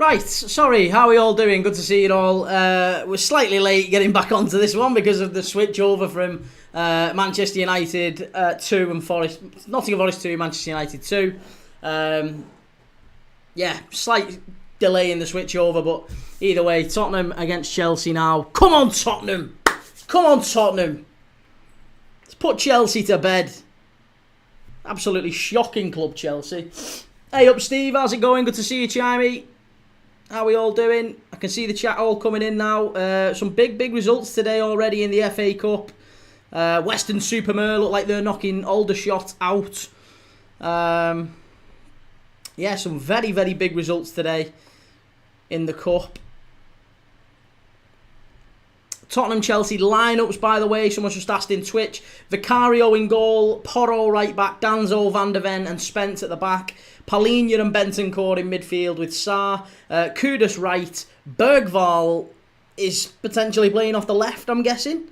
Right, sorry, how are we all doing? Good to see you all. We're slightly late getting back onto this one because of the switch over from Manchester United 2 and Nottingham Forest 2, Manchester United 2. Slight delay in the switch over, but either way, Tottenham against Chelsea now. Come on, Tottenham! Come on, Tottenham! Let's put Chelsea to bed. Absolutely shocking club, Chelsea. Hey up, Steve, how's it going? Good to see you, Chimey. How are we all doing? I can see the chat all coming in now. Some big results today already in the FA Cup. Weston-super-Mare look like they're knocking Aldershot out. Some very big results today in the Cup. Tottenham-Chelsea lineups, by the way. Someone just asked in Twitch. Vicario in goal, Porro right back, Danzo, Van der Ven and Spence at the back. Palhinha and Bentancur in midfield with Sarr. Kudus right. Bergvall is potentially playing off the left, I'm guessing.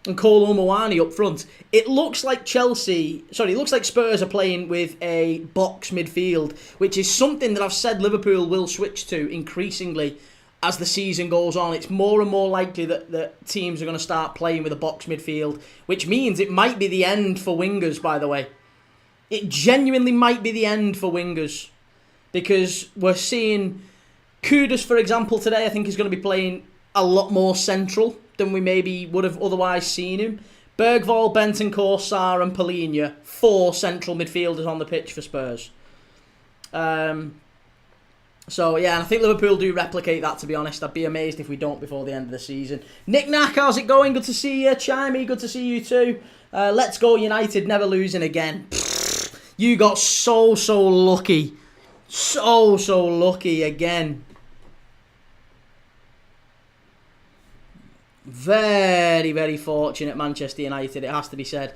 And Kolo Muani up front. It looks like Spurs are playing with a box midfield, which is something that I've said Liverpool will switch to increasingly as the season goes on. It's more and more likely that teams are going to start playing with a box midfield, which means it might be the end for wingers, by the way. It genuinely might be the end for wingers, because we're seeing Kudus, for example, today I think is going to be playing a lot more central than we maybe would have otherwise seen him. Bergvall, Bentancur, Sarr and Palhinha, 4 central midfielders on the pitch for Spurs. And I think Liverpool do replicate that, to be honest. I'd be amazed if we don't before the end of the season. Nick Knack, how's it going? Good to see you. Chimey, good to see you too. Let's go United, never losing again. You got so lucky. So lucky again. Very fortunate Manchester United, it has to be said.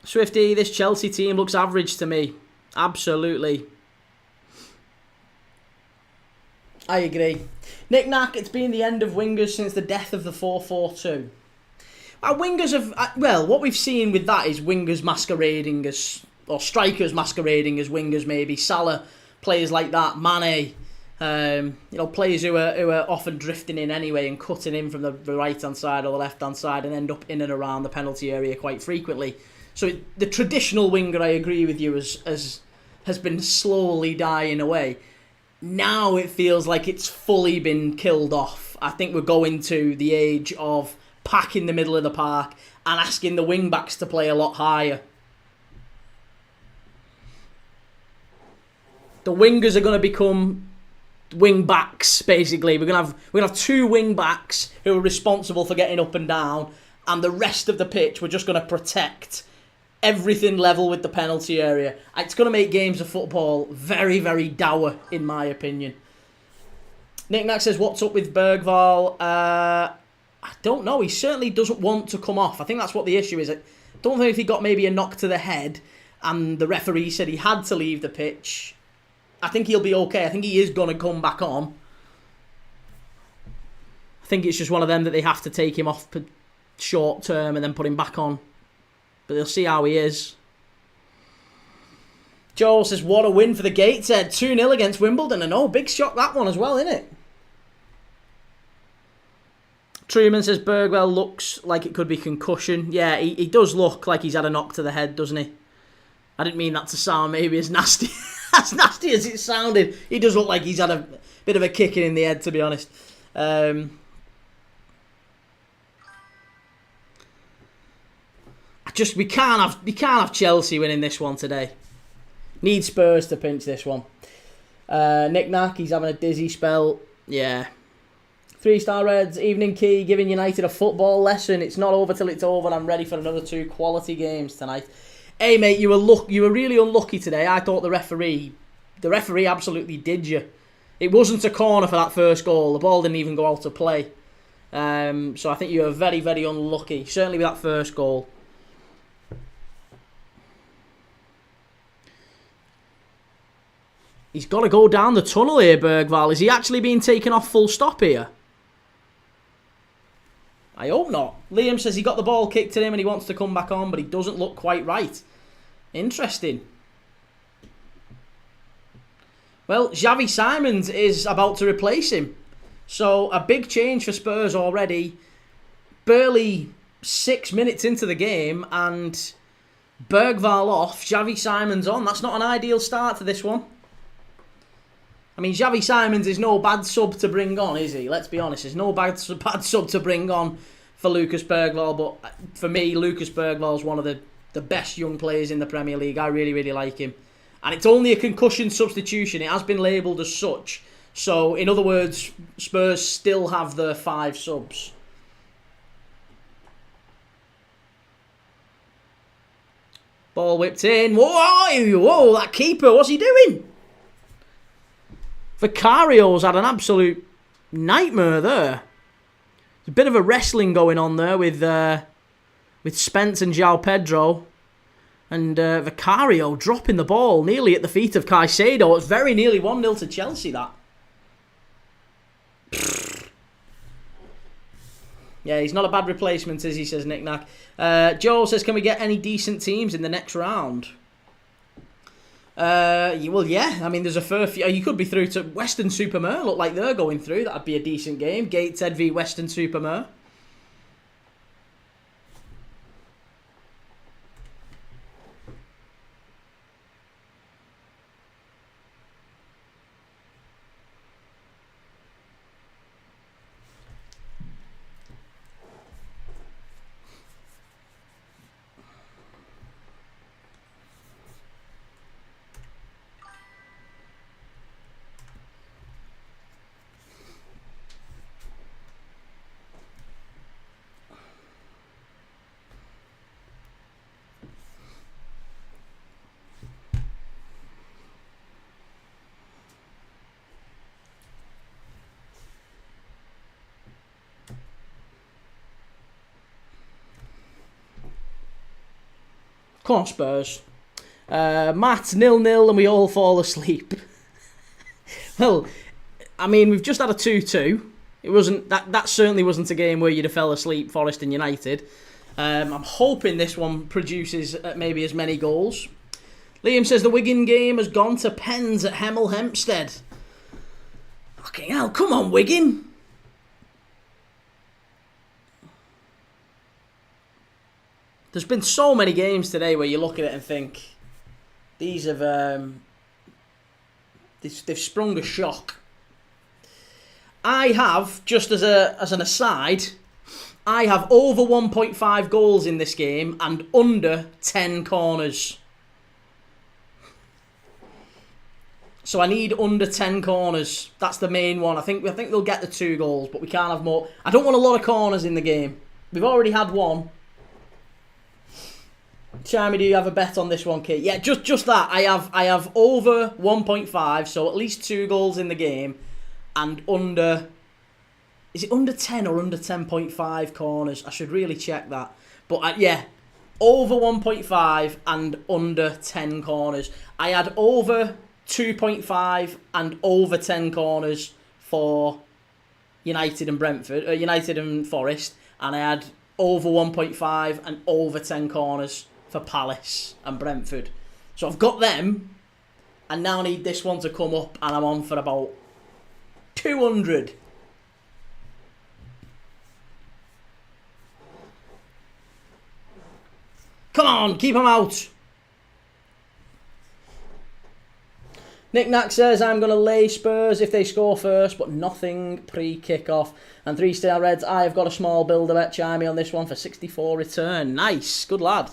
Swifty, this Chelsea team looks average to me. Absolutely. I agree. Nick Knack, it's been the end of wingers since the death of the 4-4-2. Wingers have... what we've seen with that is wingers masquerading as... or strikers masquerading as wingers, maybe. Salah, players like that. Mane. Players who are often drifting in anyway and cutting in from the right-hand side or the left-hand side and end up in and around the penalty area quite frequently. So the traditional winger, I agree with you, has been slowly dying away. Now it feels like it's fully been killed off. I think we're going to the age of packing the middle of the park and asking the wing-backs to play a lot higher. The wingers are going to become wing-backs, basically. We're going to have 2 wing-backs who are responsible for getting up and down, and the rest of the pitch we're just going to protect everything level with the penalty area. It's going to make games of football very dour, in my opinion. Nick Knack says, what's up with Bergvall? I don't know. He certainly doesn't want to come off. I think that's what the issue is. I don't know if he got maybe a knock to the head and the referee said he had to leave the pitch. I think he'll be okay. I think he is going to come back on. I think it's just one of them that they have to take him off for short term and then put him back on. But they'll see how he is. Joel says, what a win for the Gateshead. 2-0 against Wimbledon. And big shock that one as well, isn't it? Truman says, Bergwell looks like it could be concussion. Yeah, he does look like he's had a knock to the head, doesn't he? I didn't mean that to sound maybe as nasty as it sounded. He does look like he's had a bit of a kicking in the head, to be honest. We can't have Chelsea winning this one today. Need Spurs to pinch this one. Nick Knack, he's having a dizzy spell. Yeah. 3-star Reds, evening key, giving United a football lesson. It's not over till it's over. I'm ready for another 2 quality games tonight. Hey mate, you were really unlucky today. I thought the referee absolutely did you. It wasn't a corner for that first goal. The ball didn't even go out of play. So I think you were very unlucky. Certainly with that first goal. He's got to go down the tunnel here, Bergvall. Is he actually being taken off full stop here? I hope not. Liam says he got the ball kicked at him and he wants to come back on, but he doesn't look quite right. Interesting. Well, Xavi Simons is about to replace him. So, a big change for Spurs already. Barely 6 minutes into the game and Bergvall off, Xavi Simons on. That's not an ideal start to this one. I mean, Xavi Simons is no bad sub to bring on, is he? Let's be honest. There's no bad sub to bring on for Lucas Bergvall. But for me, Lucas Bergvall is one of the best young players in the Premier League. I really, really like him. And it's only a concussion substitution. It has been labelled as such. So, in other words, Spurs still have their 5 subs. Ball whipped in. Whoa, that keeper, what's he doing? Vicario's had an absolute nightmare there. There's a bit of a wrestling going on there with Spence and João Pedro. And Vicario dropping the ball nearly at the feet of Caicedo. It's very nearly 1-0 to Chelsea, that. Yeah, he's not a bad replacement, is he, says Nick Nack. Joe says, can we get any decent teams in the next round? Well, yeah. I mean, there's a fair few. You could be through to Weston-super-Mare. Look like they're going through. That'd be a decent game. Gateshead v Weston-super-Mare. Come on, Spurs. Matt, 0-0 and we all fall asleep. Well, I mean, we've just had a 2-2. It wasn't that certainly wasn't a game where you'd have fell asleep, Forest and United. I'm hoping this one produces maybe as many goals. Liam says the Wigan game has gone to pens at Hemel Hempstead. Fucking hell, come on, Wigan. There's been so many games today where you look at it and think these have they've sprung a shock. I have, just as an aside, I have over 1.5 goals in this game and under 10 corners. So I need under 10 corners. That's the main one. I think they'll get the 2 goals, but we can't have more. I don't want a lot of corners in the game. We've already had one. Charmy, do you have a bet on this one, Kate? Yeah, just that. I have over 1.5, so at least 2 goals in the game, and under. Is it under 10 or under 10.5 corners? I should really check that. But yeah, over 1.5 and under 10 corners. I had over 2.5 and over 10 corners for United and Brentford, United and Forest, and I had over 1.5 and over 10 corners for Palace and Brentford. So I've got them, and now I need this one to come up, and I'm on for about 200. Come on, keep them out. Nick Nack says, I'm going to lay Spurs if they score first, but nothing pre-kick-off. And 3-star Reds, I have got a small builder bet, Chimey, on this one for 64 return. Nice, good lad.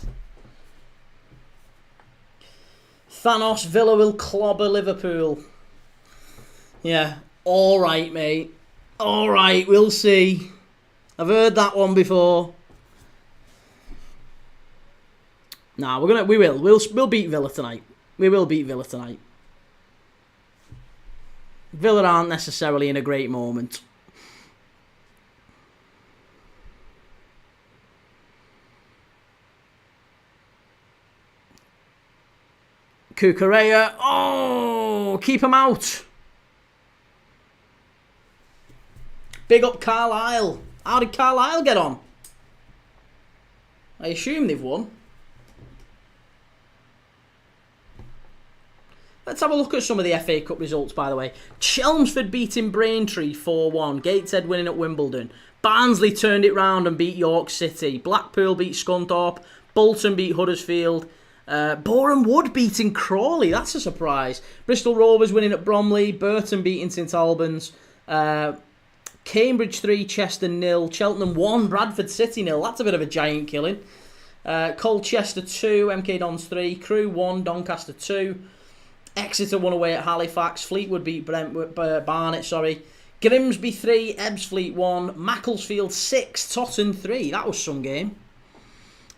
Thanos, Villa will clobber Liverpool. Yeah, alright, mate. Alright, we'll see. I've heard that one before. Nah, we'll beat Villa tonight. We will beat Villa tonight. Villa aren't necessarily in a great moment. Cucurella. Oh, keep him out. Big up Carlisle. How did Carlisle get on? I assume they've won. Let's have a look at some of the FA Cup results, by the way. Chelmsford beating Braintree 4-1. Gateshead winning at Wimbledon. Barnsley turned it round and beat York City. Blackpool beat Scunthorpe. Bolton beat Huddersfield. Boreham Wood beating Crawley. That's a surprise. Bristol Rovers winning at Bromley. Burton beating St Albans. Cambridge 3, Chester 0. Cheltenham 1, Bradford City 0. That's a bit of a giant killing. Colchester 2, MK Dons 3. Crewe 1, Doncaster 2. Exeter won away at Halifax. Fleetwood beat Barnet. Grimsby 3, Ebbsfleet 1. Macclesfield 6, Tottenham 3. That was some game.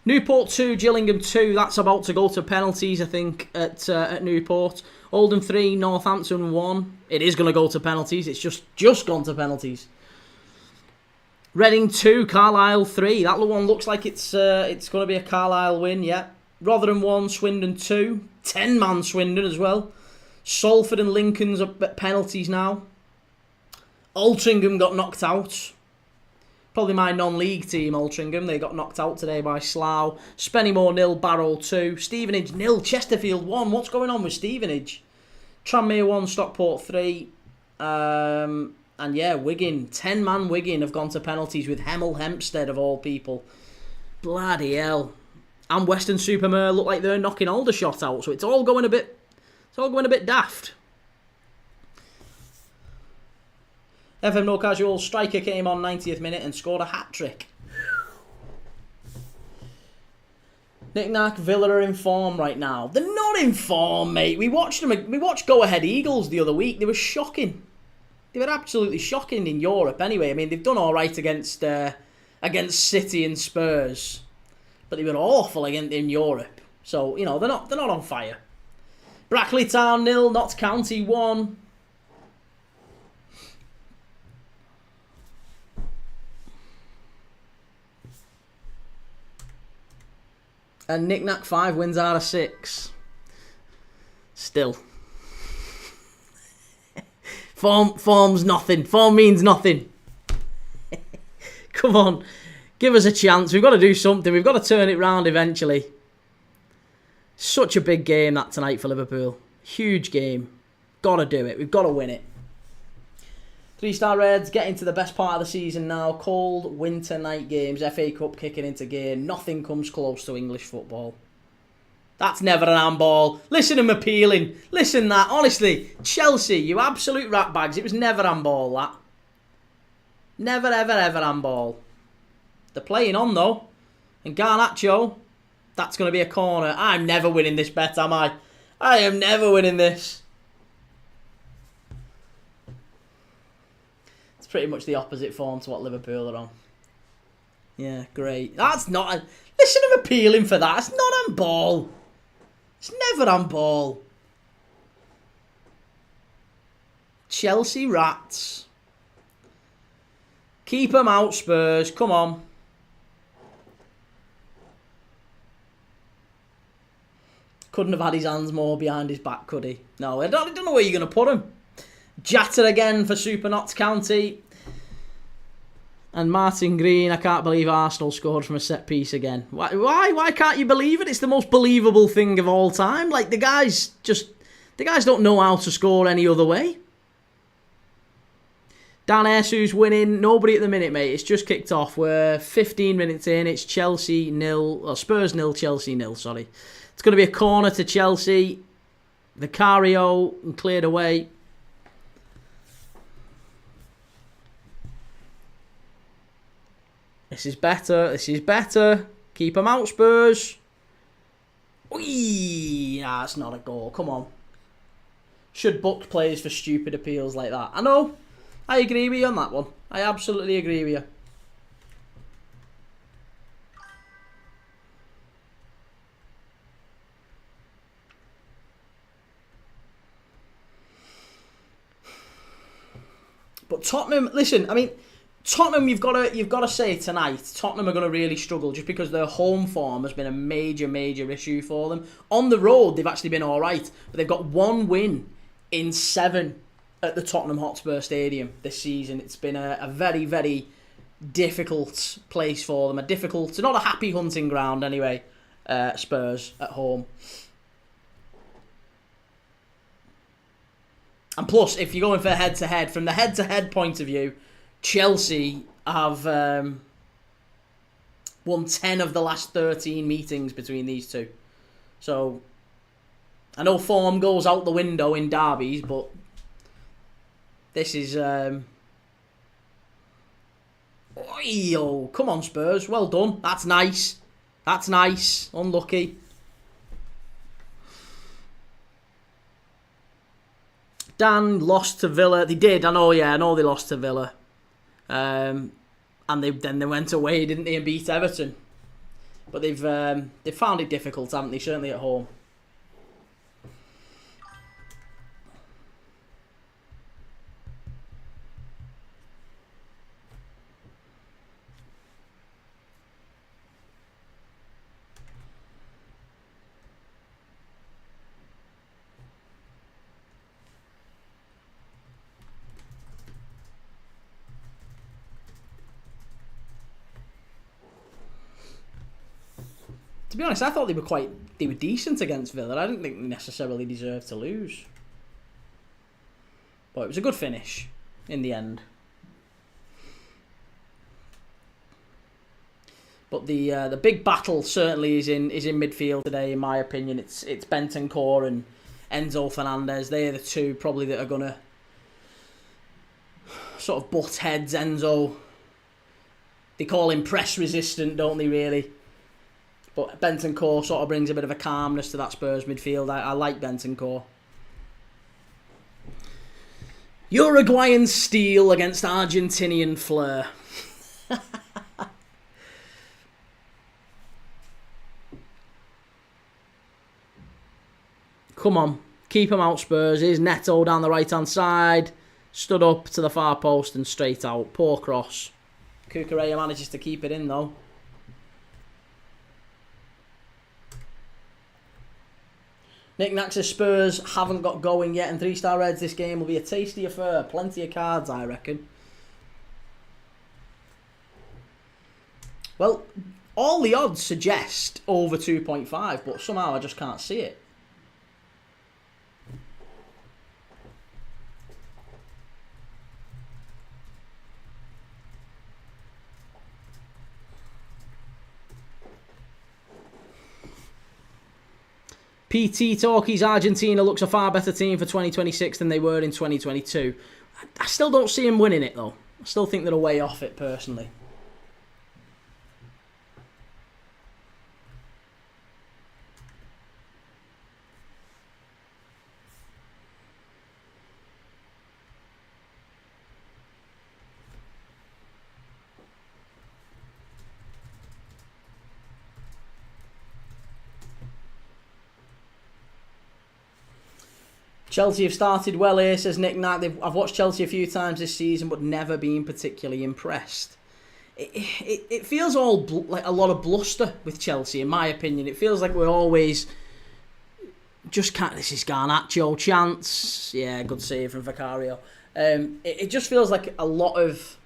Newport 2, Gillingham 2. That's about to go to penalties, I think, at Newport. Oldham 3, Northampton 1. It is going to go to penalties. It's just gone to penalties. Reading 2, Carlisle 3. That one looks like it's going to be a Carlisle win, yeah. Rotherham 1, Swindon 2. 10-man Swindon as well. Salford and Lincoln's up at penalties now. Altrincham got knocked out. Probably my non-league team, Altrincham. They got knocked out today by Slough. Spennymoor 0, Barrow 2. Stevenage 0, Chesterfield 1. What's going on with Stevenage? Tranmere 1, Stockport 3. And yeah, Wigan. 10-man Wigan have gone to penalties with Hemel Hempstead of all people. Bloody hell. And Western-super-Mare look like they're knocking Aldershot out. So it's all going a bit daft. FM No Casual striker came on 90th minute and scored a hat-trick. Knick-Knack, Villa are in form right now. They're not in form, mate. We watched Go Ahead Eagles the other week. They were shocking. They were absolutely shocking in Europe anyway. I mean, they've done all right against City and Spurs. But they were awful in Europe. So, you know, they're not on fire. Brackley Town 0, Notts County 1. And Knick-Knack 5 wins out of 6. Still. Form's nothing. Form means nothing. Come on. Give us a chance. We've got to do something. We've got to turn it round eventually. Such a big game that tonight for Liverpool. Huge game. Got to do it. We've got to win it. 3-star Reds getting to the best part of the season now. Cold winter night games. FA Cup kicking into gear. Nothing comes close to English football. That's never an handball. Listen to him appealing. Listen that. Honestly, Chelsea, you absolute ratbags. It was never handball, that. Never, ever, ever handball. They're playing on, though. And Garnacho, that's going to be a corner. I'm never winning this bet, am I? I am never winning this. It's pretty much the opposite form to what Liverpool are on. Yeah, great. That's not a... Listen to him appealing for that. It's not handball. It's never handball. Chelsea rats. Keep them out, Spurs. Come on. Couldn't have had his hands more behind his back, could he? No, I don't know where you're going to put him. Jatta again for Super Notts County. And Martin Green, I can't believe Arsenal scored from a set piece again. Why can't you believe it? It's the most believable thing of all time. Like, the guys don't know how to score any other way. Dan Esu's winning. Nobody at the minute, mate. It's just kicked off. We're 15 minutes in. It's Chelsea 0, Spurs 0, Chelsea 0, sorry. It's going to be a corner to Chelsea. Vicario and cleared away. This is better. This is better. Keep them out, Spurs. Whee! Nah, that's not a goal. Come on. Should book players for stupid appeals like that. I know. I agree with you on that one. I absolutely agree with you. But Tottenham, listen, I mean, Tottenham, you've got to say tonight, Tottenham are going to really struggle just because their home form has been a major, major issue for them. On the road, they've actually been all right, but they've got one win in 7 at the Tottenham Hotspur Stadium this season. It's been a very, very difficult place for them. Not a happy hunting ground anyway. Spurs at home. And plus, if you're going for head-to-head, from the head-to-head point of view, Chelsea have won 10 of the last 13 meetings between these two. So, I know form goes out the window in derbies, but this is... Oh, come on, Spurs. Well done. That's nice. That's nice. Unlucky. Dan lost to Villa. They did. I know they lost to Villa. And they went away, didn't they, and beat Everton. But they've found it difficult, haven't they? Certainly at home. To be honest, I thought they were decent against Villa. I didn't think they necessarily deserved to lose. But it was a good finish in the end. But the big battle certainly is in midfield today, in my opinion. It's Bentancur and Enzo Fernandez. They're the two probably that are gonna sort of butt heads. Enzo, they call him press resistant, don't they, really? But Bentancur sort of brings a bit of a calmness to that Spurs midfield. I like Bentancur. Uruguayan steel against Argentinian flair. Come on. Keep him out, Spurs. Here's Neto down the right-hand side. Stood up to the far post and straight out. Poor cross. Cucurella manages to keep it in, though. Nick Nack says Spurs haven't got going yet, and 3-star Reds, this game will be a tasty affair. Plenty of cards, I reckon. Well, all the odds suggest over 2.5, but somehow I just can't see it. PT Talkies, Argentina looks a far better team for 2026 than they were in 2022. I still don't see them winning it, though. I still think they're a way off it, personally. Chelsea have started well here, says Nick Knack. I've watched Chelsea a few times this season, but never been particularly impressed. It feels like a lot of bluster with Chelsea, in my opinion. It feels like we're always just can't. This is Garnacho chance. Yeah, good save from Vicario. It just feels like a lot of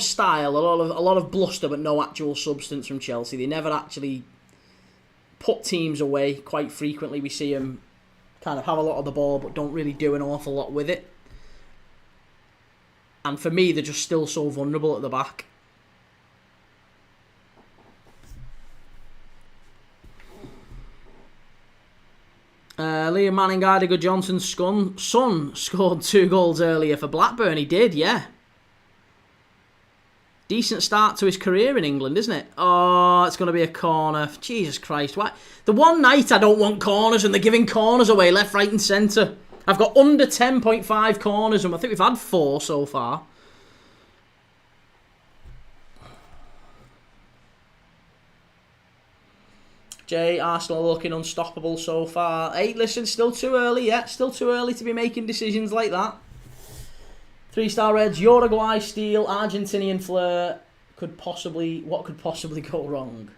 style, a lot of bluster, but no actual substance from Chelsea. They never actually put teams away. Quite frequently, we see them kind of have a lot of the ball, but don't really do an awful lot with it. And for me, they're just still so vulnerable at the back. Liam Manning, Gardner Johnson's son scored 2 goals earlier for Blackburn. He did, yeah. Decent start to his career in England, isn't it? Oh, it's going to be a corner. Jesus Christ. Why? The one night I don't want corners and they're giving corners away left, right and centre. I've got under 10.5 corners and I think we've had 4 so far. Jay, Arsenal looking unstoppable so far. Hey, listen, still too early yet. Still too early to be making decisions like that. 3-star Reds, Uruguay steel, Argentinian flair. What could possibly go wrong?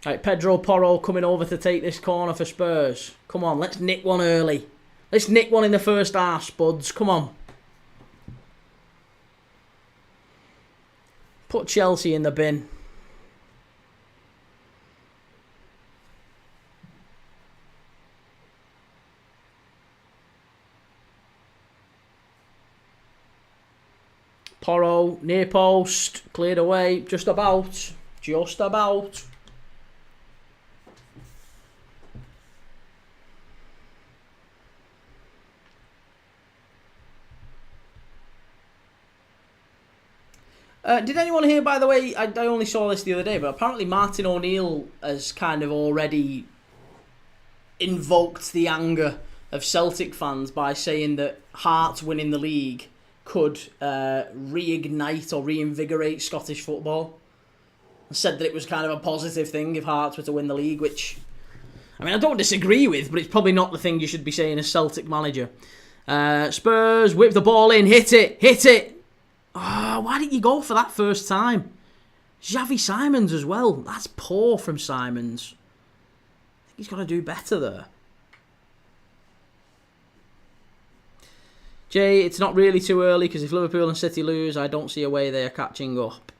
Right, Pedro Porro coming over to take this corner for Spurs. Come on, let's nick 1 early. Let's nick 1 in the first half, Spuds. Come on. Put Chelsea in the bin. Porro, near post, cleared away, just about. Just about. Did anyone hear, by the way, I only saw this the other day, but apparently Martin O'Neill has kind of already invoked the anger of Celtic fans by saying that Hearts winning the league could reignite or reinvigorate Scottish football. Said that it was kind of a positive thing if Hearts were to win the league, which, I mean, I don't disagree with, but it's probably not the thing you should be saying as Celtic manager. Spurs, whip the ball in, hit it. Oh, why didn't you go for that first time? Xavi Simons as well. That's poor from Simons. I think he's got to do better there. Jay, it's not really too early because if Liverpool and City lose, I don't see a way they are catching up.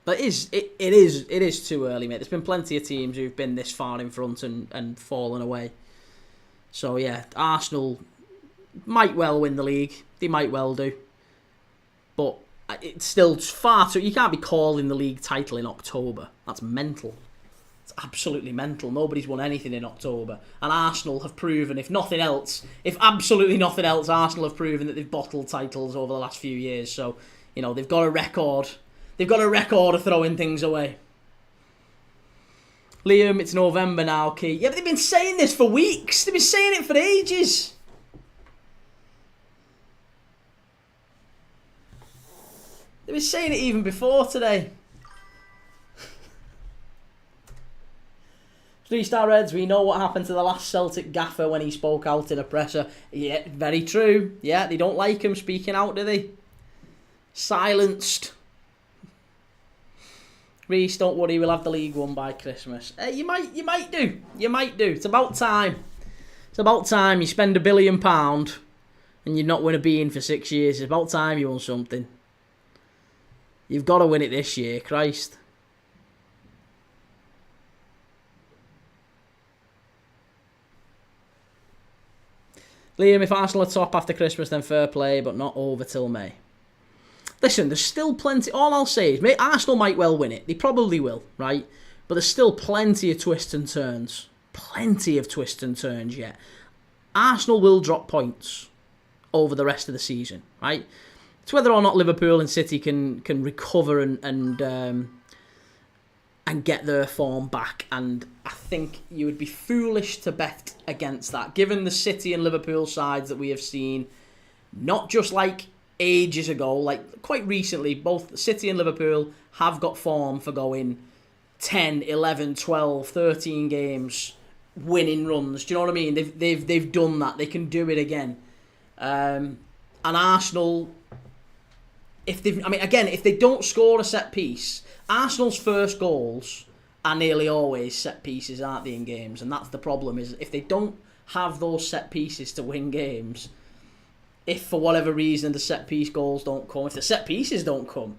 But it is too early, mate. There's been plenty of teams who've been this far in front and fallen away. So yeah, Arsenal might well win the league. They might well do. But it's still far too... You can't be calling the league title in October. That's mental. It's absolutely mental. Nobody's won anything in October. And Arsenal have proven, if absolutely nothing else, Arsenal have proven that they've bottled titles over the last few years. So, they've got a record. They've got a record of throwing things away. Liam, it's November now, Key. Yeah, but they've been saying this for weeks. They've been saying it for ages. They were saying it even before today. 3-star Reds, we know what happened to the last Celtic gaffer when he spoke out in a presser. Yeah, very true. Yeah, they don't like him speaking out, do they? Silenced. Reece, don't worry, we'll have the league won by Christmas. You might do. It's about time. It's about time you spend £1 billion and you not win a bean for 6 years. It's about time you won something. You've got to win it this year, Christ. Liam, if Arsenal are top after Christmas, then fair play, but not over till May. Listen, there's still plenty... All I'll say is, Arsenal might well win it. They probably will, right? But there's still plenty of twists and turns. Plenty of twists and turns yet. Arsenal will drop points over the rest of the season, right? It's whether or not Liverpool and City can recover and get their form back. And I think you would be foolish to bet against that, given the City and Liverpool sides that we have seen, not just like ages ago, like quite recently, both City and Liverpool have got form for going 10, 11, 12, 13 games, winning runs. Do you know what I mean? They've done that. They can do it again. And Arsenal... If they don't score a set piece, Arsenal's first goals are nearly always set pieces, aren't they, in games? And that's the problem, is if they don't have those set pieces to win games, if for whatever reason the set piece goals don't come, if the set pieces don't come,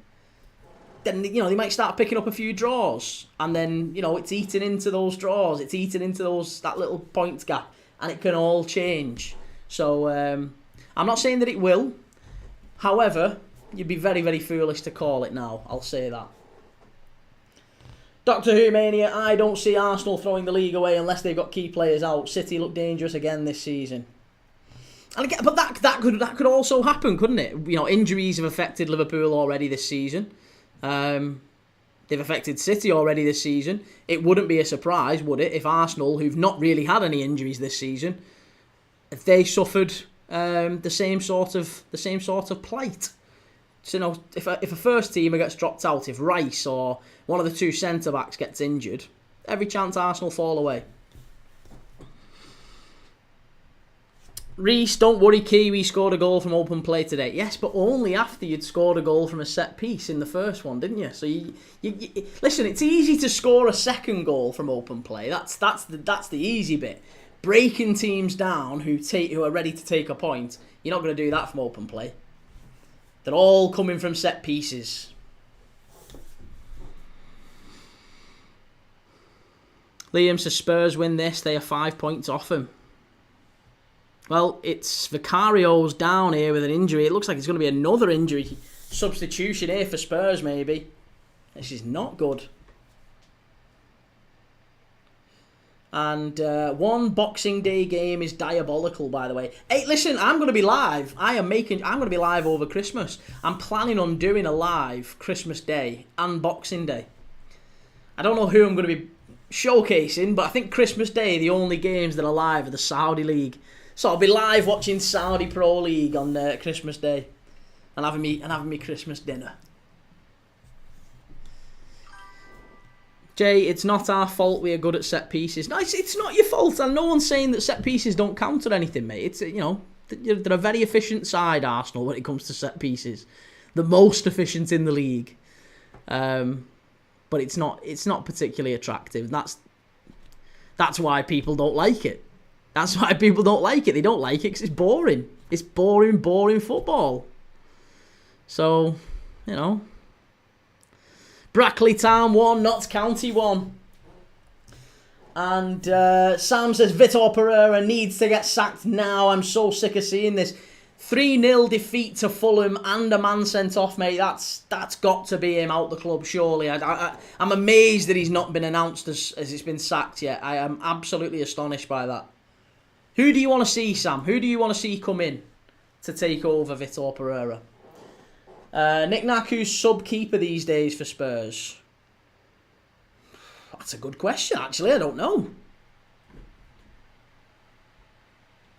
then they might start picking up a few draws, and then it's eating into those draws, it's eating into that little points gap, and it can all change. So I'm not saying that it will. However, you'd be very, very foolish to call it now. I'll say that. Doctor Who Mania, I don't see Arsenal throwing the league away unless they've got key players out. City look dangerous again this season. And again, but that could also happen, couldn't it? Injuries have affected Liverpool already this season. They've affected City already this season. It wouldn't be a surprise, would it, if Arsenal, who've not really had any injuries this season, if they suffered the same sort of plight. So, if a first teamer gets dropped out, if Rice or one of the two centre-backs gets injured, every chance Arsenal fall away. Reece, don't worry, Kiwi scored a goal from open play today. Yes, but only after you'd scored a goal from a set piece in the first one, didn't you? So you listen. It's easy to score a second goal from open play. That's the easy bit. Breaking teams down who are ready to take a point. You're not going to do that from open play. They're all coming from set pieces. Liam says Spurs win this. They are 5 points off him. Well, it's Vicario's down here with an injury. It looks like it's going to be another injury substitution here for Spurs, maybe. This is not good. And one Boxing Day game is diabolical, by the way. Hey, listen, I'm going to be live. I'm going to be live over Christmas. I'm planning on doing a live Christmas Day and Boxing Day. I don't know who I'm going to be showcasing, but I think Christmas Day, the only games that are live are the Saudi League. So I'll be live watching Saudi Pro League on Christmas Day and having me Christmas dinner. Jay, it's not our fault we are good at set pieces. No, it's not your fault, and no one's saying that set pieces don't count or anything, mate. It's, you know, they're a very efficient side, Arsenal, when it comes to set pieces. The most efficient in the league. But it's not particularly attractive. That's why people don't like it. That's why people don't like it. They don't like it because it's boring. It's boring football. So, you know. Brackley Town 1, Notts County 1. And Sam says, Vitor Pereira needs to get sacked now. I'm so sick of seeing this. 3-0 defeat to Fulham and a man sent off, mate. That's got to be him out the club, surely. I'm amazed that he's not been announced as it's been sacked yet. I am absolutely astonished by that. Who do you want to see, Sam? Who do you want to see come in to take over Vitor Pereira? Nick Nack, who's sub-keeper these days for Spurs? That's a good question, actually. I don't know.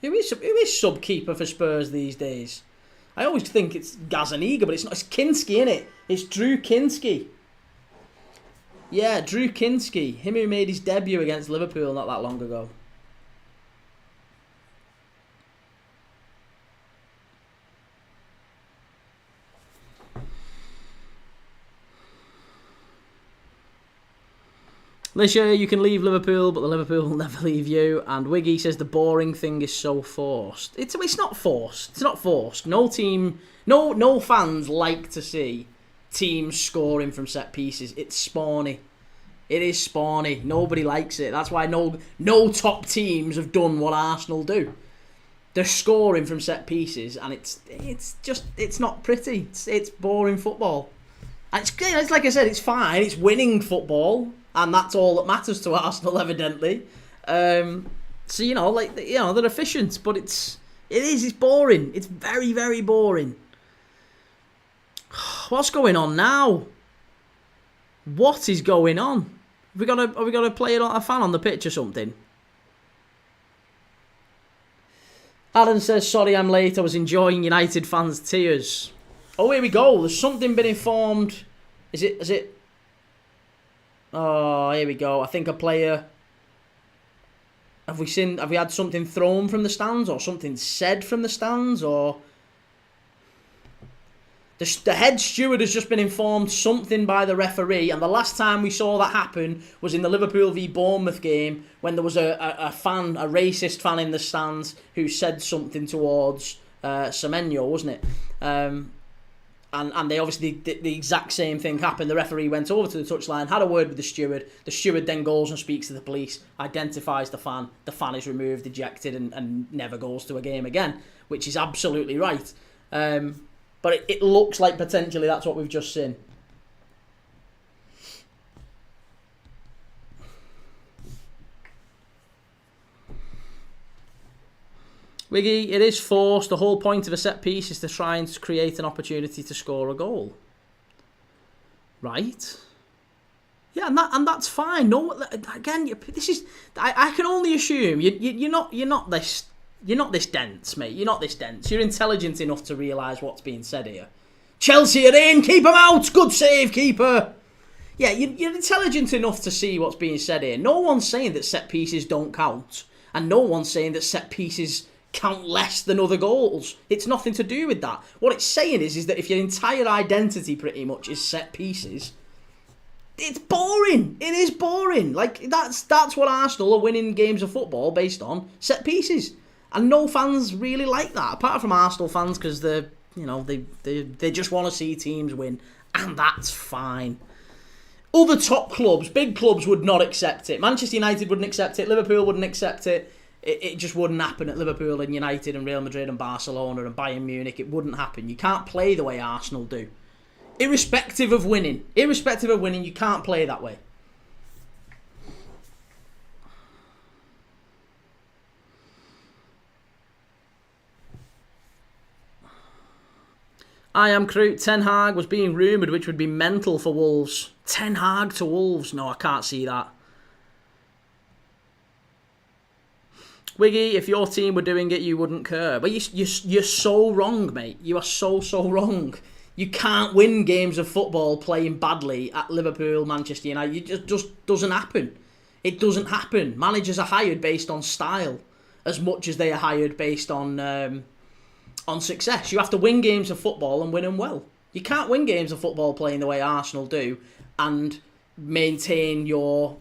Who is sub-keeper for Spurs these days? I always think it's Gazaniga, but it's not. It's Kinski, innit? It's Drew Kinski. Yeah, Drew Kinski. Him who made his debut against Liverpool not that long ago. Lisha, you can leave Liverpool, but the Liverpool will never leave you. And Wiggy says the boring thing is so forced. It's not forced. It's not forced. No team, no fans like to see teams scoring from set pieces. It's spawny. It is spawny. Nobody likes it. That's why no top teams have done what Arsenal do. They're scoring from set pieces, and it's not pretty. It's boring football. And it's like I said, it's fine. It's winning football. And that's all that matters to Arsenal, evidently. So they're efficient, but it's boring. It's very, very boring. What's going on now? What is going on? Are we gonna play a fan on the pitch or something? Alan says, sorry I'm late. I was enjoying United fans' tears. Oh, here we go. There's something been informed. Is it? Oh, here we go. I think a player... Have we had something thrown from the stands or something said from the stands or... The head steward has just been informed something by the referee, and the last time we saw that happen was in the Liverpool v Bournemouth game when there was a racist fan in the stands who said something towards Semenyo, wasn't it? And they obviously did the exact same thing happened. The referee went over to the touchline, had a word with the steward. The steward then goes and speaks to the police, identifies the fan. The fan is removed, ejected, and never goes to a game again, which is absolutely right. But it looks like potentially that's what we've just seen. Wiggy, it is forced. The whole point of a set piece is to try and create an opportunity to score a goal. Right? Yeah, and that's fine. No, again, this is. I can only assume you're not this dense, mate. You're not this dense. You're intelligent enough to realise what's being said here. Chelsea are in. Keep them out. Good save, keeper. Yeah, you're intelligent enough to see what's being said here. No one's saying that set pieces don't count, and no one's saying that set pieces count less than other goals. It's nothing to do with that. What it's saying is that if your entire identity pretty much is set pieces, it's boring. It is boring. Like that's what Arsenal are winning games of football based on set pieces, and no fans really like that apart from Arsenal fans because they're they just want to see teams win, and that's fine. Other top clubs, big clubs, would not accept it. Manchester United wouldn't accept it. Liverpool wouldn't accept it. It just wouldn't happen at Liverpool and United and Real Madrid and Barcelona and Bayern Munich. It wouldn't happen. You can't play the way Arsenal do. Irrespective of winning, you can't play that way. I am Kroot. Ten Hag was being rumoured, which would be mental for Wolves. Ten Hag to Wolves? No, I can't see that. Wiggy, if your team were doing it, you wouldn't care. But you're so wrong, mate. You are so wrong. You can't win games of football playing badly at Liverpool, Manchester United. It just doesn't happen. It doesn't happen. Managers are hired based on style as much as they are hired based on success. You have to win games of football and win them well. You can't win games of football playing the way Arsenal do and maintain your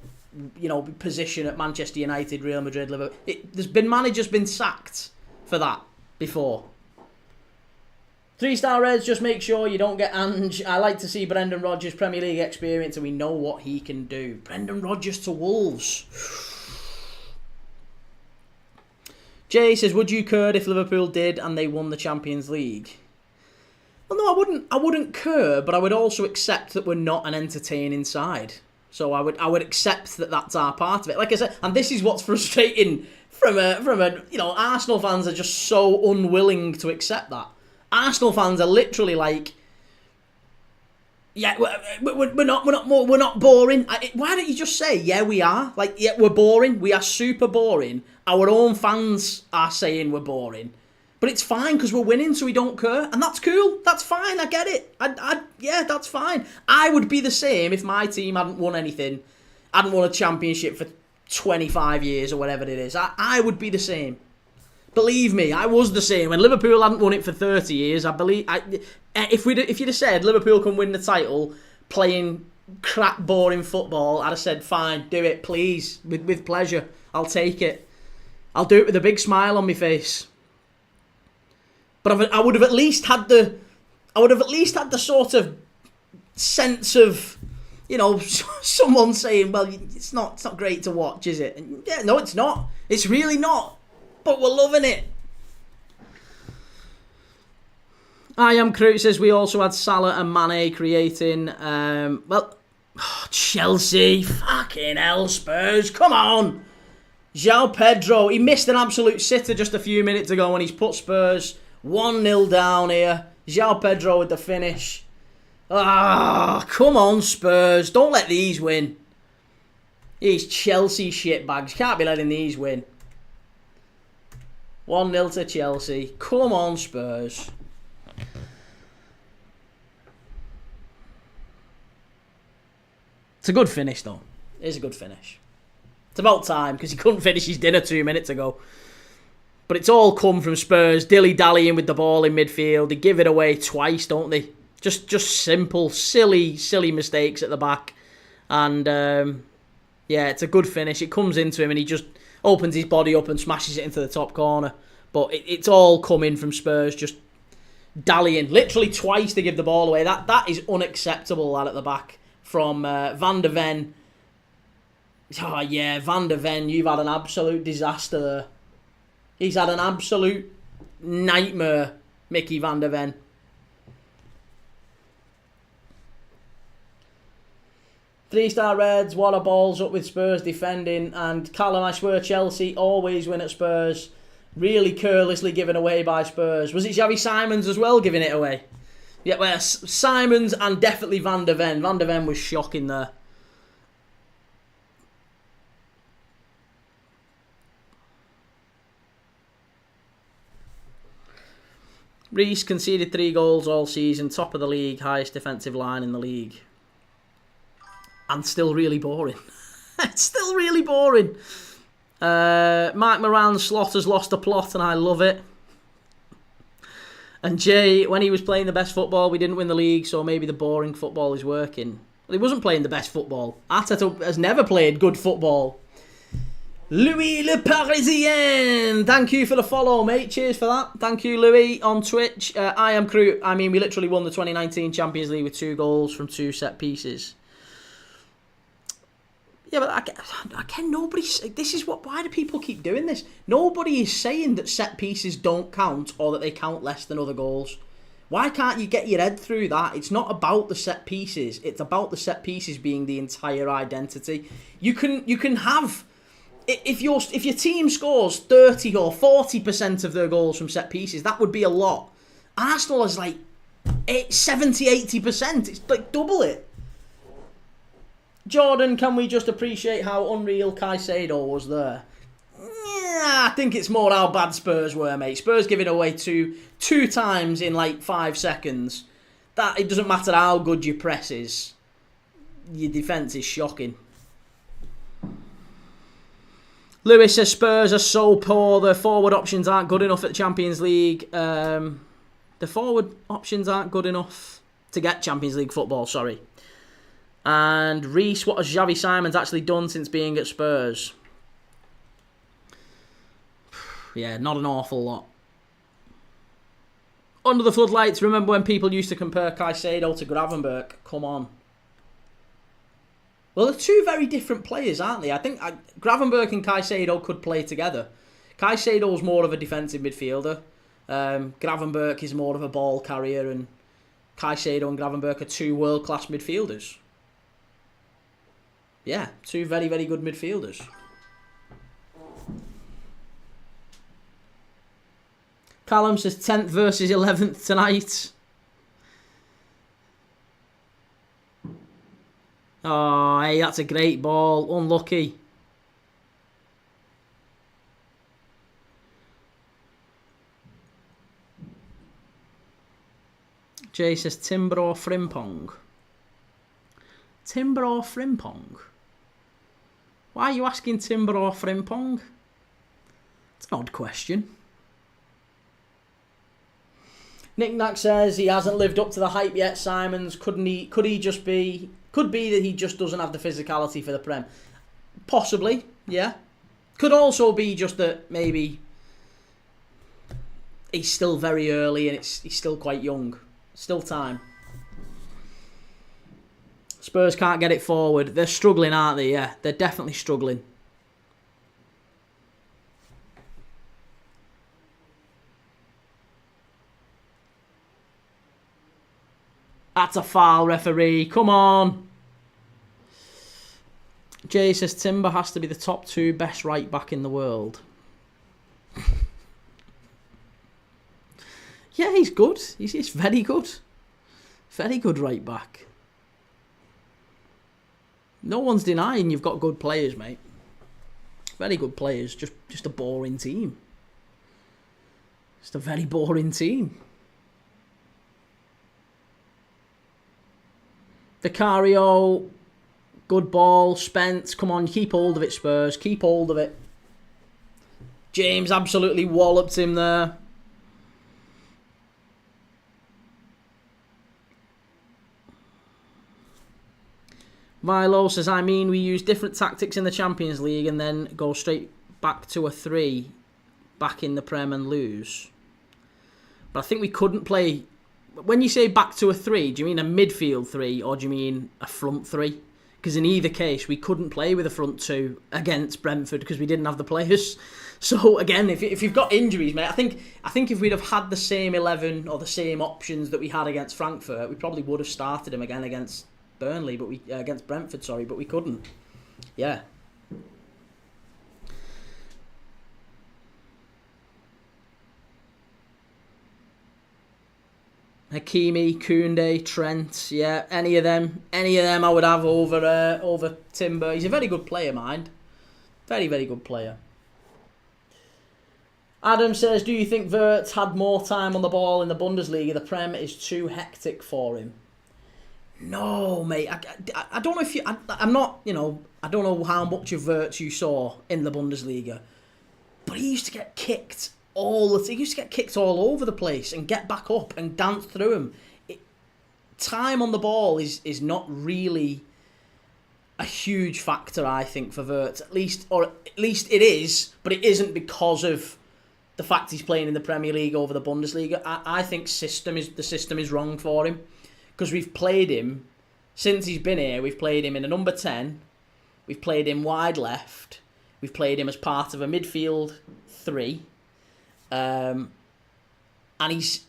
position at Manchester United, Real Madrid, Liverpool. There's been managers been sacked for that before. 3-star Reds, just make sure you don't get Ange. I like to see Brendan Rodgers' Premier League experience, and we know what he can do. Brendan Rodgers to Wolves. Jay says, would you care if Liverpool did and they won the Champions League? Well, no, I wouldn't care, but I would also accept that we're not an entertaining side. So I would accept that that's our part of it. Like I said, and this is what's frustrating from Arsenal fans are just so unwilling to accept that. Arsenal fans are literally like, yeah, we're not boring. Why don't you just say, yeah, we are? Like, yeah, we're boring. We are super boring. Our own fans are saying we're boring. But it's fine because we're winning, so we don't care. And that's cool. That's fine. I get it. Yeah, that's fine. I would be the same if my team hadn't won anything, hadn't won a championship for 25 years or whatever it is. I would be the same. Believe me, I was the same. When Liverpool hadn't won it for 30 years, if you'd have said Liverpool can win the title playing crap, boring football, I'd have said, fine, do it, please, with pleasure. I'll take it. I'll do it with a big smile on my face. But I would have at least had the sort of sense of, someone saying, well, it's not great to watch, is it? And yeah, no, it's not. It's really not. But we're loving it. I am Kroot says we also had Salah and Mane creating. Chelsea, fucking hell, Spurs, come on. João Pedro, he missed an absolute sitter just a few minutes ago when he's put Spurs 1-0 down here. João Pedro with the finish. Come on, Spurs. Don't let these win. These Chelsea shitbags. Can't be letting these win. 1-0 to Chelsea. Come on, Spurs. It's a good finish, though. It is a good finish. It's about time, because he couldn't finish his dinner 2 minutes ago. But it's all come from Spurs dilly-dallying with the ball in midfield. They give it away twice, don't they? Just simple, silly mistakes at the back. And, it's a good finish. It comes into him and he just opens his body up and smashes it into the top corner. But it's all coming from Spurs just dallying. Literally twice they give the ball away. That is unacceptable, that at the back. From Van de Ven. Oh, yeah, Van de Ven, you've had an absolute disaster there. He's had an absolute nightmare, Mickey Van de Ven. Three-star Reds, what a balls up with Spurs defending. And Callum, I swear Chelsea always win at Spurs. Really carelessly given away by Spurs. Was it Xavi Simons as well giving it away? Yeah, well, Simons and definitely Van de Ven. Van de Ven was shocking there. Reece conceded 3 goals all season, top of the league, highest defensive line in the league. And still really boring. It's still really boring. Mark Moran, Slaughter's lost the plot and I love it. And Jay, when he was playing the best football, we didn't win the league, so maybe the boring football is working. Well, he wasn't playing the best football. Arteta has never played good football. Louis Le Parisien, thank you for the follow, mate. Cheers for that. Thank you, Louis, on Twitch. I am Crew. I mean, we literally won the 2019 Champions League with 2 goals from 2 set pieces. Yeah, but again, nobody. This is what. Why do people keep doing this? Nobody is saying that set pieces don't count or that they count less than other goals. Why can't you get your head through that? It's not about the set pieces. It's about the set pieces being the entire identity. You can have, if your team scores 30 or 40% of their goals from set pieces, that would be a lot. Arsenal is like 70-80%. It's like double it. Jordan, can we just appreciate how unreal Caicedo was there? Yeah, I think it's more how bad Spurs were, mate. Spurs giving away two times in like 5 seconds. That it doesn't matter how good your press is. Your defence is shocking. Lewis says Spurs are so poor. The forward options aren't good enough at the Champions League. The forward options aren't good enough to get Champions League football, sorry. And Reece, what has Xavi Simons actually done since being at Spurs? Yeah, not an awful lot. Under the floodlights, remember when people used to compare Caicedo to Gravenberch? Come on. Well, they're 2 very different players, aren't they? I think Gravenberch and Caicedo could play together. Caicedo's more of a defensive midfielder. Gravenberch is more of a ball carrier, and Caicedo and Gravenberch are 2 world-class midfielders. Yeah, 2 very, very good midfielders. Callum says 10th versus 11th tonight. Oh, hey, that's a great ball. Unlucky. Jay says Timber or Frimpong. Timber or Frimpong? Why are you asking Timber or Frimpong? It's an odd question. Nick Knack says he hasn't lived up to the hype yet, Simons. Could be that he just doesn't have the physicality for the Prem. Possibly, yeah. Could also be just that maybe he's still very early and he's still quite young. Still time. Spurs can't get it forward. They're struggling, aren't they? Yeah, they're definitely struggling. That's a foul, referee. Come on. Jay says Timber has to be the top 2 best right back in the world. Yeah, he's good. He's very good. Very good right back. No one's denying you've got good players, mate. Very good players. Just a boring team. Just a very boring team. Vicario, good ball. Spence, come on, keep hold of it, Spurs. Keep hold of it. James absolutely walloped him there. Milo says, I mean, we use different tactics in the Champions League and then go straight back to a 3 back in the Prem and lose. But I think we couldn't play... When you say back to a 3, do you mean a midfield 3 or do you mean a front 3? Because in either case, we couldn't play with a front 2 against Brentford because we didn't have the players. So again, if you've got injuries, mate, I think if we'd have had the same 11 or the same options that we had against Frankfurt, we probably would have started him again against Burnley, but against Brentford, sorry, but we couldn't. Yeah. Hakimi, Koundé, Trent, yeah, any of them I would have over Timber. He's a very good player, mind. Very, very good player. Adam says, do you think Wirtz had more time on the ball in the Bundesliga? The Prem is too hectic for him. No, mate. I don't know if you... I'm not, I don't know how much of Wirtz you saw in the Bundesliga, but he used to get kicked he used to get kicked all over the place and get back up and dance through him. Time on the ball is not really a huge factor, I think, for Wirtz. At least it is, but it isn't because of the fact he's playing in the Premier League over the Bundesliga. I think the system is wrong for him, because we've played him since he's been here. We've played him in a number 10. We've played him wide left. We've played him as part of a midfield 3. And he's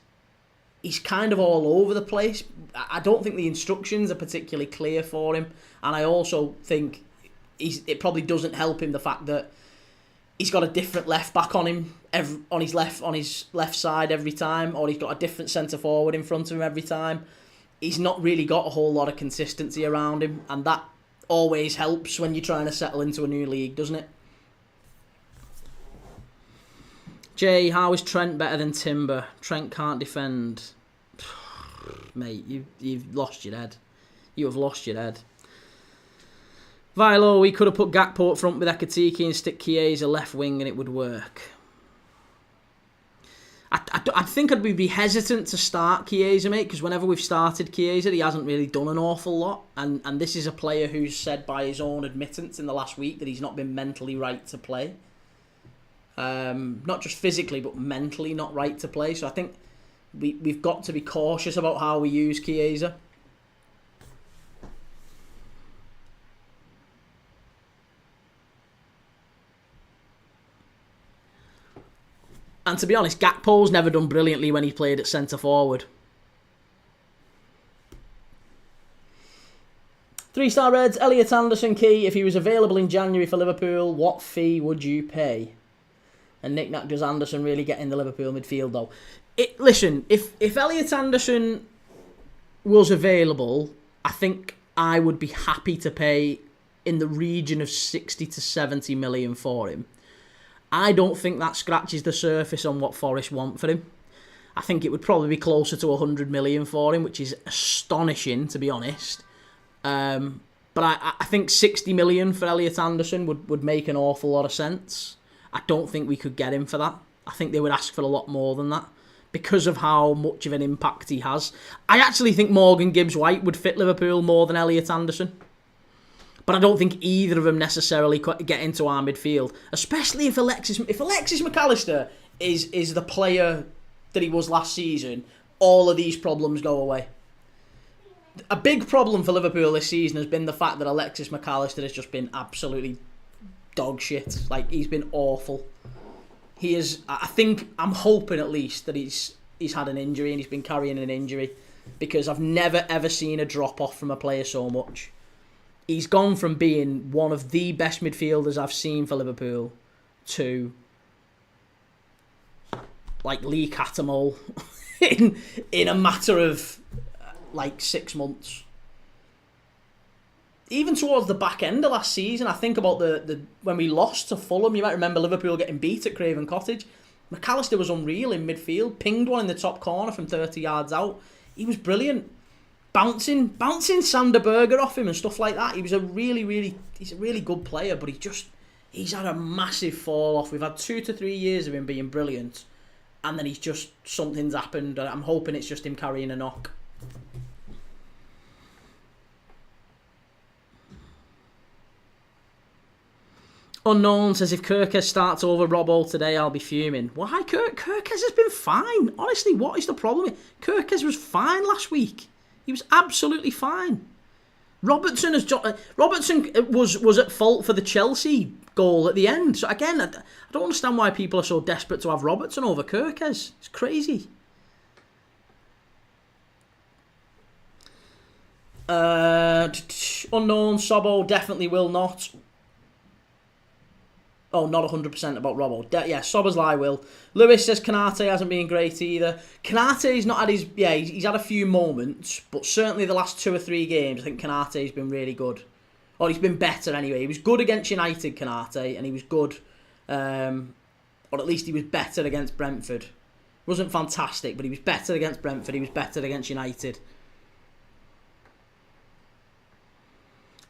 kind of all over the place. I don't think the instructions are particularly clear for him, and I also think it probably doesn't help him the fact that he's got a different left back on him on his left side every time, or he's got a different centre forward in front of him every time. He's not really got a whole lot of consistency around him, and that always helps when you're trying to settle into a new league, doesn't it? Jay, how is Trent better than Timber? Trent can't defend. Mate, you've lost your head. You have lost your head. Vilo, we could have put Gakpo up front with Ekatike and stick Chiesa left wing and it would work. I think I'd be hesitant to start Chiesa, mate, because whenever we've started Chiesa, he hasn't really done an awful lot. And this is a player who's said by his own admittance in the last week that he's not been mentally right to play. Not just physically, but mentally not right to play. So I think we've got to be cautious about how we use Chiesa. And to be honest, Gakpo's never done brilliantly when he played at centre forward. 3-star Reds, Elliot Anderson key. If he was available in January for Liverpool, what fee would you pay? And knick-knack, does Anderson really get in the Liverpool midfield though? Listen, if Elliot Anderson was available, I think I would be happy to pay in the region of 60 to 70 million for him. I don't think that scratches the surface on what Forest want for him. I think it would probably be closer to 100 million for him, which is astonishing, to be honest. But I think 60 million for Elliot Anderson would make an awful lot of sense. I don't think we could get him for that. I think they would ask for a lot more than that because of how much of an impact he has. I actually think Morgan Gibbs-White would fit Liverpool more than Elliot Anderson. But I don't think either of them necessarily get into our midfield, especially if Alexis McAllister is the player that he was last season. All of these problems go away. A big problem for Liverpool this season has been the fact that Alexis McAllister has just been absolutely dog shit. Like, he's been awful. He is. I'm hoping at least that he's had an injury and he's been carrying an injury, because I've never ever seen a drop off from a player so much. He's gone from being one of the best midfielders I've seen for Liverpool to like Lee Cattermole in a matter of like 6 months. Even towards the back end of last season, I think about the when we lost to Fulham. You might remember Liverpool getting beat at Craven Cottage. McAllister was unreal in midfield, pinged one in the top corner from 30 yards out. He was brilliant. Bouncing Sander Berger off him and stuff like that. He was he's a really good player, but he's had a massive fall off. We've had 2 to 3 years of him being brilliant, and then something's happened. I'm hoping it's just him carrying a knock. Unknown says, if Kirkes starts over Robbo today, I'll be fuming. Why? Kirkes has been fine. Honestly, what is the problem? Kirkes was fine last week. He was absolutely fine. Robertson was at fault for the Chelsea goal at the end. So again, I don't understand why people are so desperate to have Robertson over Kirkes. It's crazy. Unknown, Sobbo definitely will not. Oh, not 100% about Robbo. Yeah, Soberslai will. Lewis says Kanate hasn't been great either. Kanate's not had his... Yeah, he's had a few moments, but certainly the last 2 or 3 games, I think Kanate's been really good. Or he's been better anyway. He was good against United, Kanate, and he was good... or at least he was better against Brentford. Wasn't fantastic, but he was better against Brentford. He was better against United.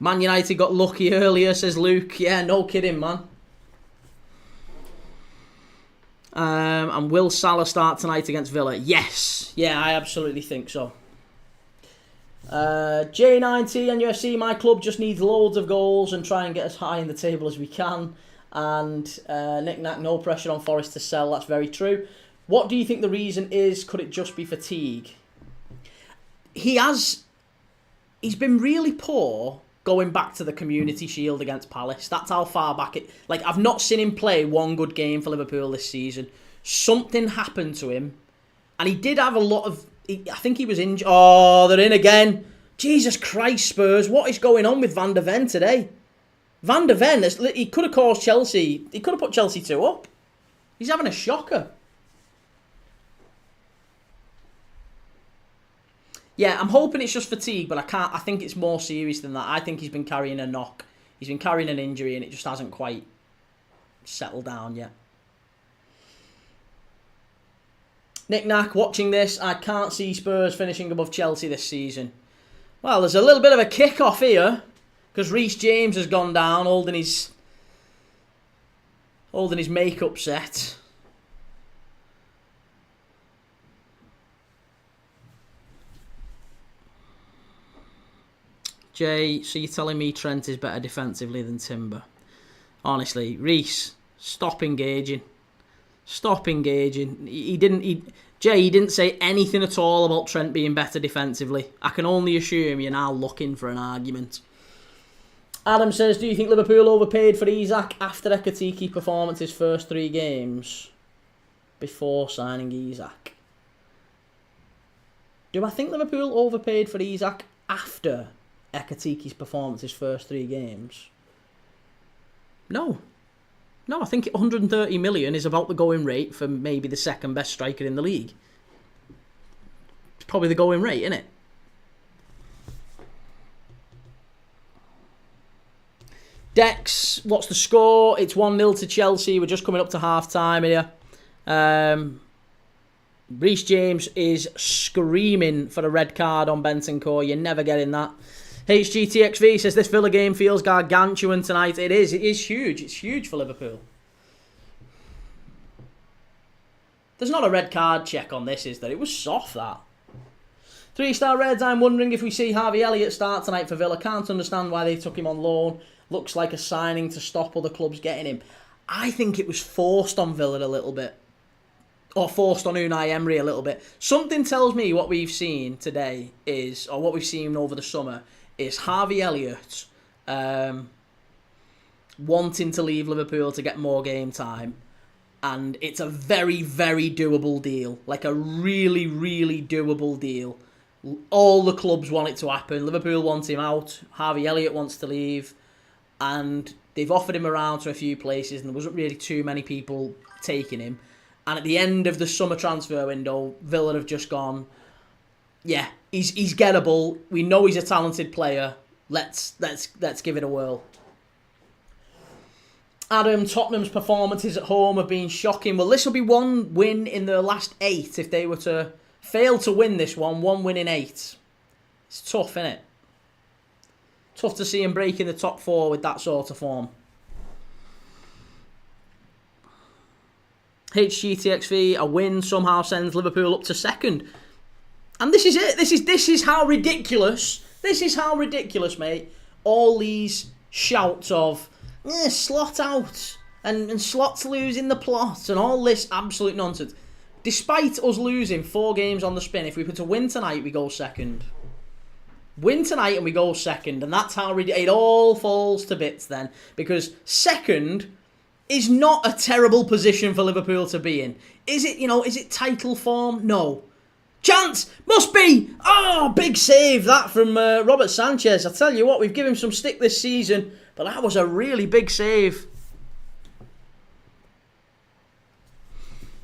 Man United got lucky earlier, says Luke. Yeah, no kidding, man. And will Salah start tonight against Villa? Yes. Yeah, I absolutely think so. J90 and UFC, my club just needs loads of goals and try and get as high in the table as we can. And Nick Knack, no pressure on Forest to sell. That's very true. What do you think the reason is? Could it just be fatigue? He's been really poor going back to the Community Shield against Palace. That's how far back it... Like, I've not seen him play one good game for Liverpool this season. Something happened to him. And he did have a lot of... I think he was injured. Oh, they're in again. Jesus Christ, Spurs. What is going on with Van de Ven today? Van de Ven, he could have caused Chelsea... He could have put Chelsea 2 up. He's having a shocker. Yeah, I'm hoping it's just fatigue, but I think it's more serious than that. I think he's been carrying a knock. He's been carrying an injury and it just hasn't quite settled down yet. Nick Knack, watching this, I can't see Spurs finishing above Chelsea this season. Well, there's a little bit of a kick-off here, because Reece James has gone down holding his makeup set. Jay, so you're telling me Trent is better defensively than Timber? Honestly, Reece, stop engaging. Stop engaging. He didn't say anything at all about Trent being better defensively. I can only assume you're now looking for an argument. Adam says, do you think Liverpool overpaid for Isak after Ekatike performance his first 3 games before signing Isak? Do I think Liverpool overpaid for Isak after Ekatike's performance his first 3 games? No, I think 130 million is about the going rate for maybe the second best striker in the league. It's probably the going rate, isn't it? Dex, what's the score? It's 1-0 to Chelsea. We're just coming up to half-time here. Reece James is screaming for a red card on Bentancur. You're never getting that. HGTXV says, this Villa game feels gargantuan tonight. It is huge. It's huge for Liverpool. There's not a red card check on this, is there? It was soft, that. 3-star Reds, I'm wondering if we see Harvey Elliott start tonight for Villa. Can't understand why they took him on loan. Looks like a signing to stop other clubs getting him. I think it was forced on Villa a little bit. Or forced on Unai Emery a little bit. Something tells me what we've seen today is, or what we've seen over the summer, is Harvey Elliott wanting to leave Liverpool to get more game time. And it's a very, very doable deal. Like a really, really doable deal. All the clubs want it to happen. Liverpool wants him out. Harvey Elliott wants to leave. And they've offered him around to a few places and there wasn't really too many people taking him. And at the end of the summer transfer window, Villa have just gone, yeah, he's gettable. We know he's a talented player. Let's give it a whirl. Adam, Tottenham's performances at home have been shocking. Well, this will be 1 win in their last 8 if they were to fail to win this one. 1 win in 8. It's tough, isn't it? Tough to see him breaking the top 4 with that sort of form. HGTXV, a win somehow sends Liverpool up to 2nd. And this is it. This is how ridiculous. This is how ridiculous, mate. All these shouts of slot out and Slot's losing the plot and all this absolute nonsense. Despite us losing 4 games on the spin, if we were to win tonight, we go 2nd. Win tonight and we go 2nd. And that's how it all falls to bits then. Because 2nd is not a terrible position for Liverpool to be in. Is it, is it title form? No. Chance! Must be! Oh, big save that from Robert Sanchez. I tell you what, we've given him some stick this season, but that was a really big save.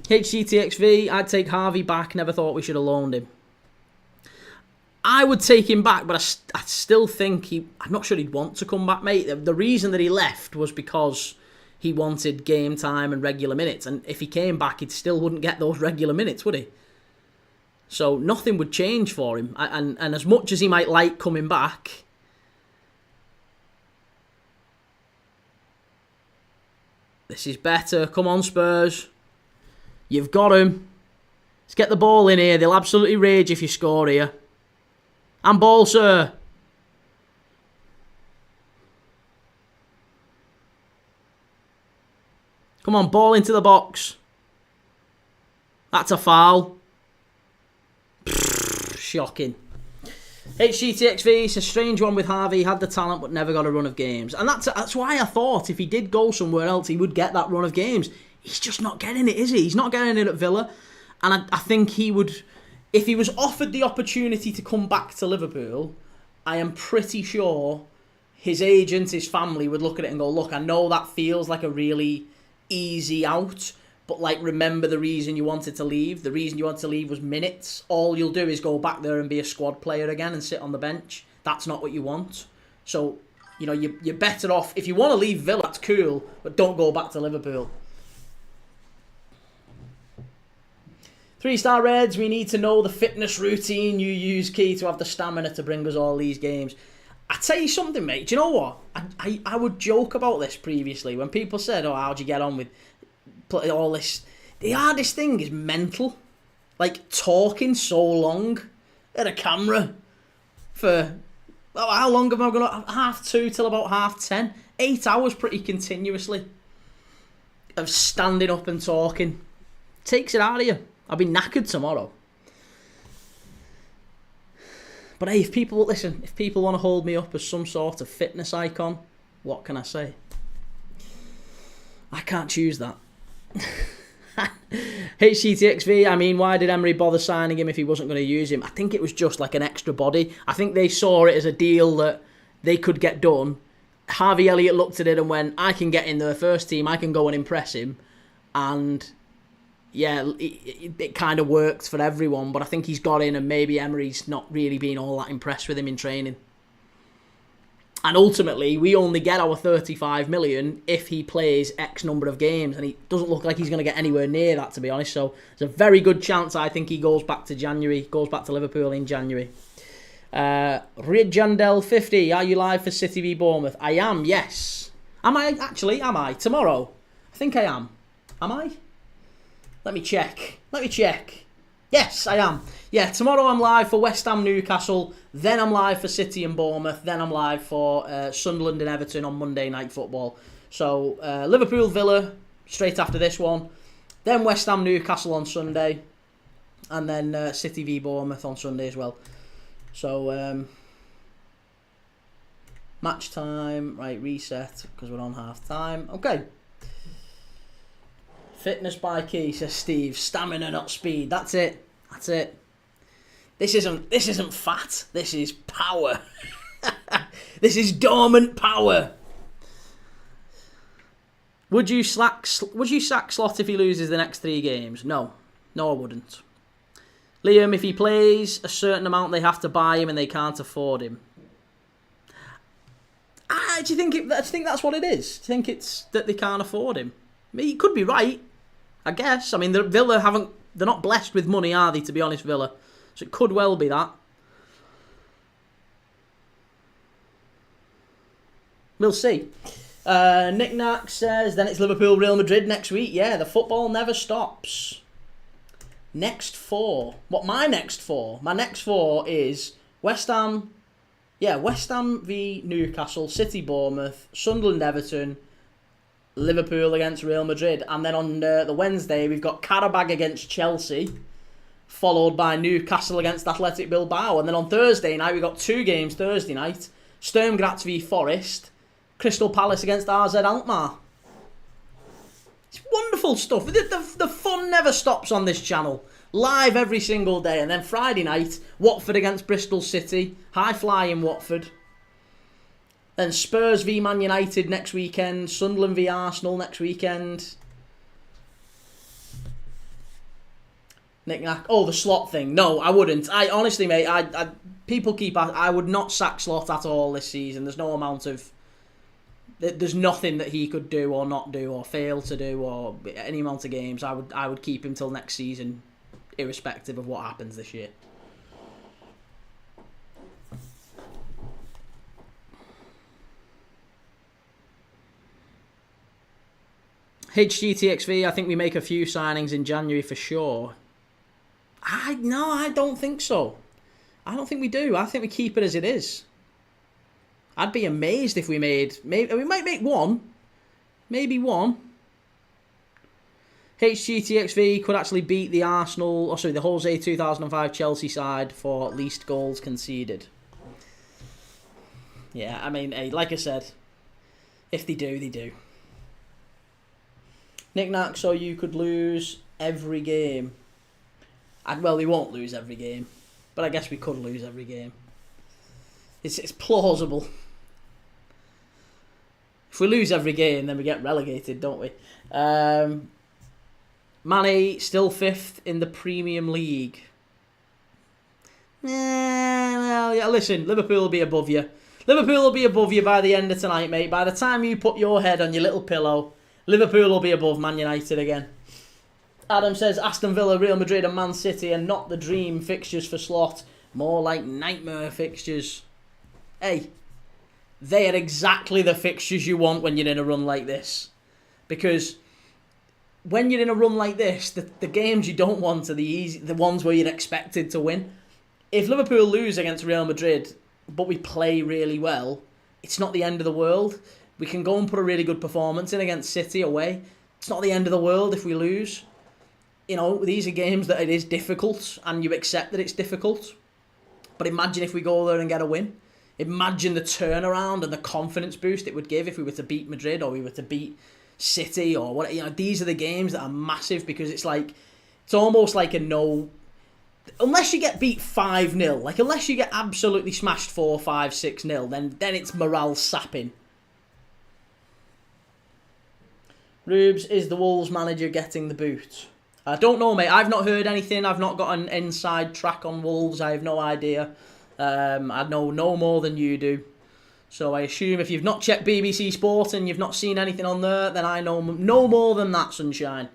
HGTXV, I'd take Harvey back. Never thought we should have loaned him. I would take him back, but I still think I'm not sure he'd want to come back, mate. The reason that he left was because he wanted game time and regular minutes. And if he came back, he still wouldn't get those regular minutes, would he? So nothing would change for him. And as much as he might like coming back, this is better. Come on, Spurs. You've got him. Let's get the ball in here. They'll absolutely rage if you score here. And ball, sir. Come on, ball into the box. That's a foul. Shocking. HGTXV, it's a strange one with Harvey. He had the talent but never got a run of games. And that's why I thought if he did go somewhere else, he would get that run of games. He's just not getting it, is he? He's not getting it at Villa. And I think he would, if he was offered the opportunity to come back to Liverpool, I am pretty sure his agent, his family would look at it and go, look, I know that feels like a really easy out, but like, remember the reason you wanted to leave. The reason you wanted to leave was minutes. All you'll do is go back there and be a squad player again and sit on the bench. That's not what you want. So, you know, you're better off. If you want to leave Villa, that's cool, but don't go back to Liverpool. 3-star Reds, we need to know the fitness routine you use, Key, to have the stamina to bring us all these games. I tell you something, mate. Do you know what? I would joke about this previously when people said, "Oh, how'd you get on with all this?" The hardest thing is mental. Like talking so long at a camera for how long am I going to 2:30 till about 10:30? 8 hours pretty continuously of standing up and talking. Takes it out of you. I'll be knackered tomorrow. But hey, if people want to hold me up as some sort of fitness icon, what can I say? I can't choose that. HCTXV, I mean, why did Emery bother signing him if he wasn't going to use him? I think it was just like an extra body. I think they saw it as a deal that they could get done. Harvey Elliott looked at it and went, I can get in the first team, I can go and impress him. And yeah, it kind of worked for everyone, but I think he's got in and maybe Emery's not really been all that impressed with him in training. And ultimately, we only get our 35 million if he plays X number of games, and he doesn't look like he's going to get anywhere near that, to be honest. So there's a very good chance I think he goes back to Liverpool in January. Ridjandel 50, are you live for City v Bournemouth? I am, yes. Am I? Tomorrow? I think I am. Am I? Let me check. Yes, I am. Yeah, tomorrow I'm live for West Ham Newcastle, then I'm live for City and Bournemouth, then I'm live for Sunderland and Everton on Monday Night Football. So Liverpool Villa straight after this one, then West Ham Newcastle on Sunday, and then City v Bournemouth on Sunday as well. So match time, right, reset, because we're on half time. Okay. Fitness by Key, says Steve. Stamina, not speed. That's it. This isn't fat. This is power. This is dormant power. Would you sack Slot if he loses the next 3 games? No, I wouldn't. Liam, if he plays a certain amount, they have to buy him and they can't afford him. Do you think that's what it is? Do you think it's that they can't afford him? I mean, he could be right. I guess. I mean, Villa they're not blessed with money, are they, to be honest, Villa? So it could well be that. We'll see. Nick Nack says, then it's Liverpool, Real Madrid next week. Yeah, the football never stops. Next 4. What, my next 4? My next 4 is West Ham. Yeah, West Ham v Newcastle, City, Bournemouth, Sunderland, Everton, Liverpool against Real Madrid, and then on the Wednesday we've got Karabag against Chelsea, followed by Newcastle against Athletic Bilbao, and then on Thursday night we've got 2 games Thursday night, Sturm Graz v Forest, Crystal Palace against AZ Alkmaar. It's wonderful stuff. The fun never stops on this channel. Live every single day, and then Friday night, Watford against Bristol City, high-flying Watford. Then Spurs v Man United next weekend. Sunderland v Arsenal next weekend. Knick-knack. Oh, the Slot thing. No, I wouldn't. I honestly, mate, people keep asking. I would not sack Slot at all this season. There's no amount of... There's nothing that he could do or not do or fail to do or any amount of games. I would keep him till next season, irrespective of what happens this year. HGTXV, I think we make a few signings in January for sure. No, I don't think so. I don't think we do. I think we keep it as it is. I'd be amazed if we made... we might make one. Maybe one. HGTXV could actually beat the the Jose 2005 Chelsea side for least goals conceded. Yeah, I mean, hey, like I said, if they do, they do. Knick-knack, so you could lose every game. Well, we won't lose every game, but I guess we could lose every game. It's plausible. If we lose every game, then we get relegated, don't we? Mane still 5th in the Premium League. Well, yeah, listen, Liverpool will be above you. Liverpool will be above you by the end of tonight, mate. By the time you put your head on your little pillow, Liverpool will be above Man United again. Adam says Aston Villa, Real Madrid and Man City are not the dream fixtures for Slot. More like nightmare fixtures. Hey, they are exactly the fixtures you want when you're in a run like this. Because when you're in a run like this, the games you don't want are the ones where you're expected to win. If Liverpool lose against Real Madrid, but we play really well, it's not the end of the world. We can go and put a really good performance in against City away. It's not the end of the world if we lose. You know, these are games that it is difficult, and you accept that it's difficult. But imagine if we go there and get a win. Imagine the turnaround and the confidence boost it would give if we were to beat Madrid or we were to beat City or what. You know, these are the games that are massive because it's almost like a no. Unless you get beat 5-0, like unless you get absolutely smashed 4, 5, 6-0, then it's morale sapping. Rubes, is the Wolves manager getting the boot? I don't know, mate. I've not heard anything. I've not got an inside track on Wolves. I have no idea. I know no more than you do. So I assume if you've not checked BBC Sport and you've not seen anything on there, then I know no more than that, sunshine.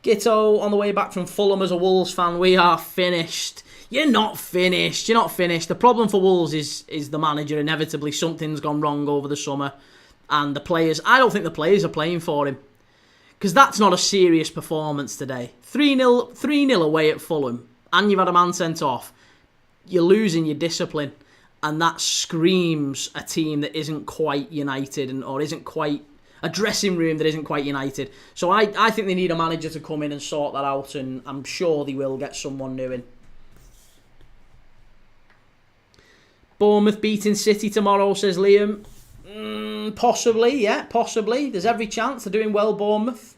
Gitto, on the way back from Fulham as a Wolves fan, we are finished. You're not finished. You're not finished. The problem for Wolves is the manager. Inevitably, something's gone wrong over the summer. And the players, I don't think the players are playing for him. Because that's not a serious performance today. 3-0 away at Fulham. And you've had a man sent off. You're losing your discipline. And that screams a team that isn't quite united or isn't quite... a dressing room that isn't quite united. So I think they need a manager to come in and sort that out, and I'm sure they will get someone new in. Bournemouth beating City tomorrow, says Liam. Possibly, yeah, possibly. There's every chance. They're doing well, Bournemouth.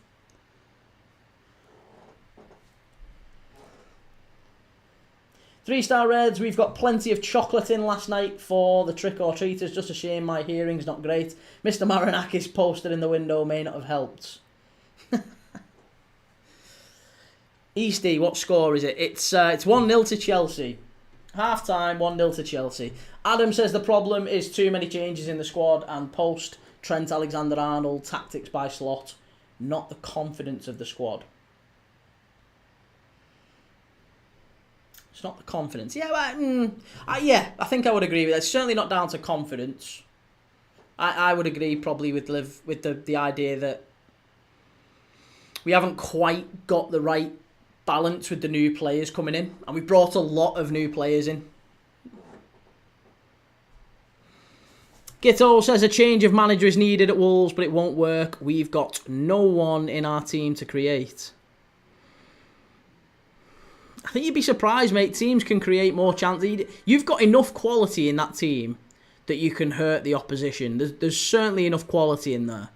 Three-star Reds, we've got plenty of chocolate in last night for the trick-or-treaters. Just a shame my hearing's not great. Mr. Marinakis posted in the window may not have helped. Easty, what score is it? It's 1-0 to Chelsea. Half-time, 1-0 to Chelsea. Adam says the problem is too many changes in the squad and post Trent Alexander-Arnold tactics by Slot, not the confidence of the squad. It's not the confidence. Yeah, I think I would agree with that. It's certainly not down to confidence. I would agree probably with the idea that we haven't quite got the right balance with the new players coming in. And we brought a lot of new players in. Gitto says a change of manager is needed at Wolves, but it won't work. We've got no one in our team to create. I think you'd be surprised, mate. Teams can create more chances. You've got enough quality in that team that you can hurt the opposition. There's certainly enough quality in there.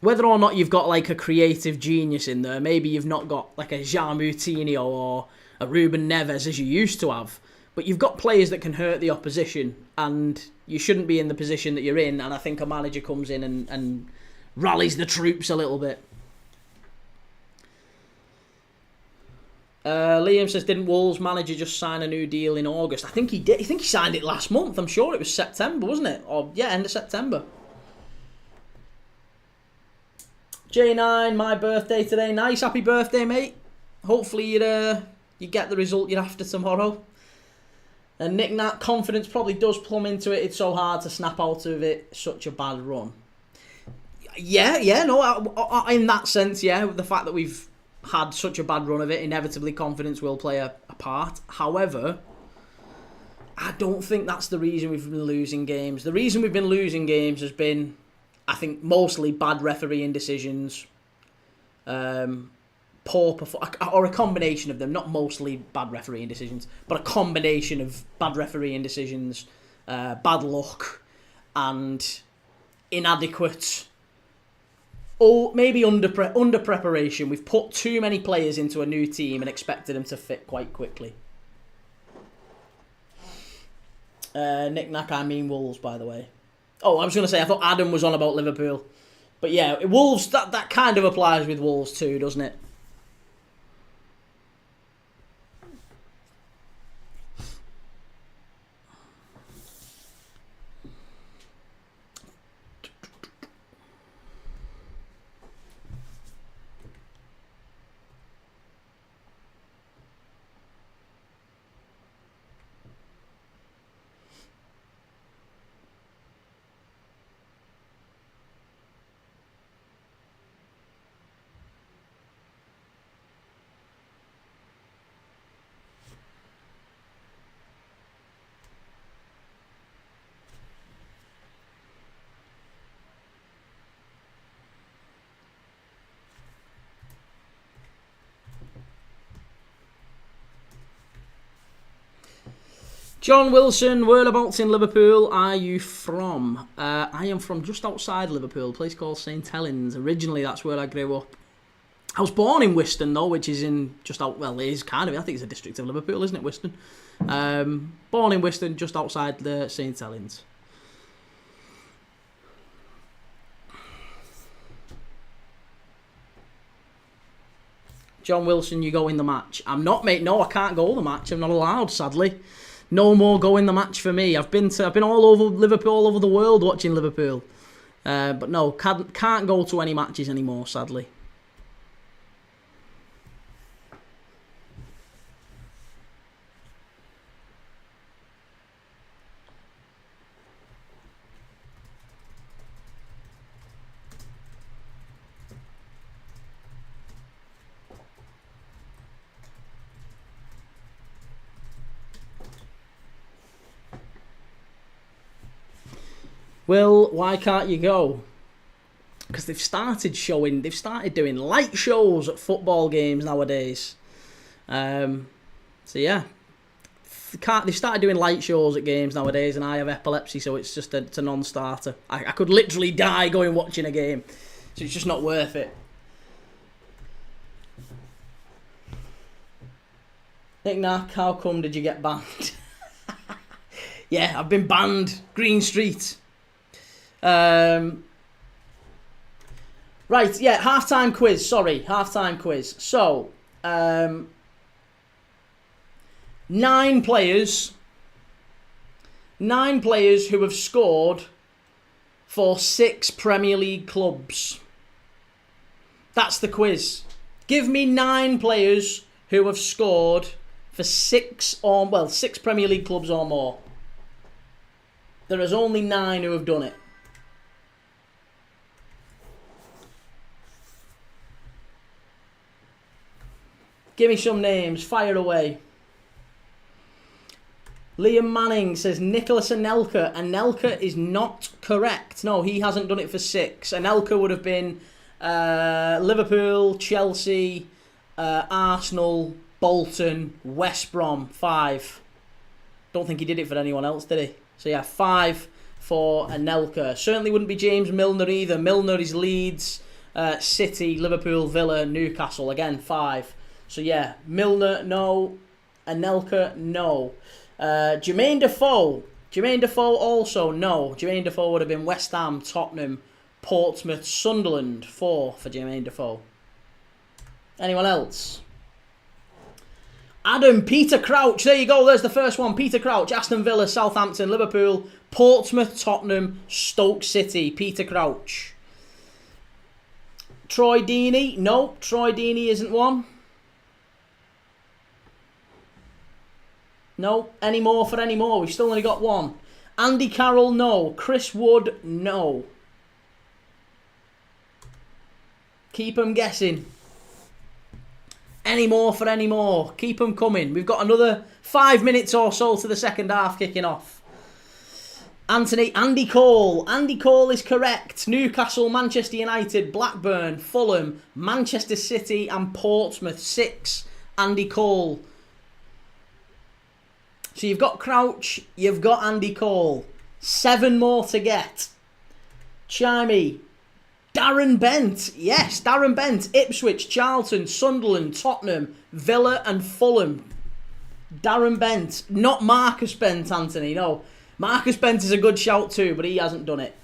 Whether or not you've got like a creative genius in there, maybe you've not got like a Jean Moutinho or a Ruben Neves as you used to have, but you've got players that can hurt the opposition, and you shouldn't be in the position that you're in. And I think a manager comes in and rallies the troops a little bit. Liam says, didn't Wolves manager just sign a new deal in August? I think he did. I think he signed it last month. I'm sure it was September, wasn't it? Or yeah, end of September. J9, my birthday today. Nice, happy birthday, mate. Hopefully you get the result you're after tomorrow. And Nick-Nat, confidence probably does plumb into it. It's so hard to snap out of it. Such a bad run. Yeah, no, in that sense, yeah. The fact that we've had such a bad run of it. Inevitably, confidence will play a part. However, I don't think that's the reason we've been losing games. The reason we've been losing games has been, I think, mostly bad refereeing decisions, poor or a combination of them. Not mostly bad refereeing decisions, but a combination of bad refereeing decisions, bad luck, and inadequate. Or maybe under preparation. We've put too many players into a new team and expected them to fit quite quickly. Knick-knack, I mean Wolves, by the way. Oh, I was going to say, I thought Adam was on about Liverpool. But yeah, Wolves, that kind of applies with Wolves too, doesn't it? John Wilson, whereabouts in Liverpool are you from? I am from just outside Liverpool, a place called St Helens. Originally, that's where I grew up. I was born in Wiston, though, which is in just out. Well, it is kind of. I think it's a district of Liverpool, isn't it, Wiston? Born in Wiston, just outside the St Helens. John Wilson, you go in the match. I'm not, mate. No, I can't go the match. I'm not allowed, sadly. No more go in the match for me. I've been all over Liverpool, all over the world watching Liverpool. But no, can't go to any matches anymore, sadly. Well, why can't you go? Because they've started doing light shows at football games nowadays. So yeah, they've started doing light shows at games nowadays, and I have epilepsy, so it's just it's a non-starter. I could literally die going watching a game, so it's just not worth it. Knick-knack, how come did you get banned? Yeah, I've been banned. Green Street. Right, yeah, halftime quiz. Sorry, halftime quiz. So, 9 players who have scored for 6 Premier League clubs. That's the quiz. Give me 9 players who have scored for 6 Premier League clubs or more. There is only 9 who have done it. Give me some names. Fire away. Liam Manning says Nicholas Anelka. Anelka is not correct. No, he hasn't done it for 6. Anelka would have been Liverpool, Chelsea, Arsenal, Bolton, West Brom. 5. Don't think he did it for anyone else, did he? So yeah, 5 for Anelka. Certainly wouldn't be James Milner either. Milner is Leeds, City, Liverpool, Villa, Newcastle. Again, 5. So yeah, Milner, no. Anelka, no. Jermaine Defoe. Jermaine Defoe also, no. Jermaine Defoe would have been West Ham, Tottenham, Portsmouth, Sunderland. 4 for Jermaine Defoe. Anyone else? Adam, Peter Crouch. There you go, there's the first one. Peter Crouch, Aston Villa, Southampton, Liverpool, Portsmouth, Tottenham, Stoke City. Peter Crouch. Troy Deeney. No, Troy Deeney isn't one. No, any more for any more. We've still only got 1. Andy Carroll, no. Chris Wood, no. Keep them guessing. Any more for any more? Keep them coming. We've got another 5 minutes or so to the second half kicking off. Andy Cole. Andy Cole is correct. Newcastle, Manchester United, Blackburn, Fulham, Manchester City and Portsmouth. 6. Andy Cole. So you've got Crouch, you've got Andy Cole. 7 more to get. Chimey. Darren Bent. Yes, Darren Bent. Ipswich, Charlton, Sunderland, Tottenham, Villa and Fulham. Darren Bent. Not Marcus Bent, Anthony, no. Marcus Bent is a good shout too, but he hasn't done it.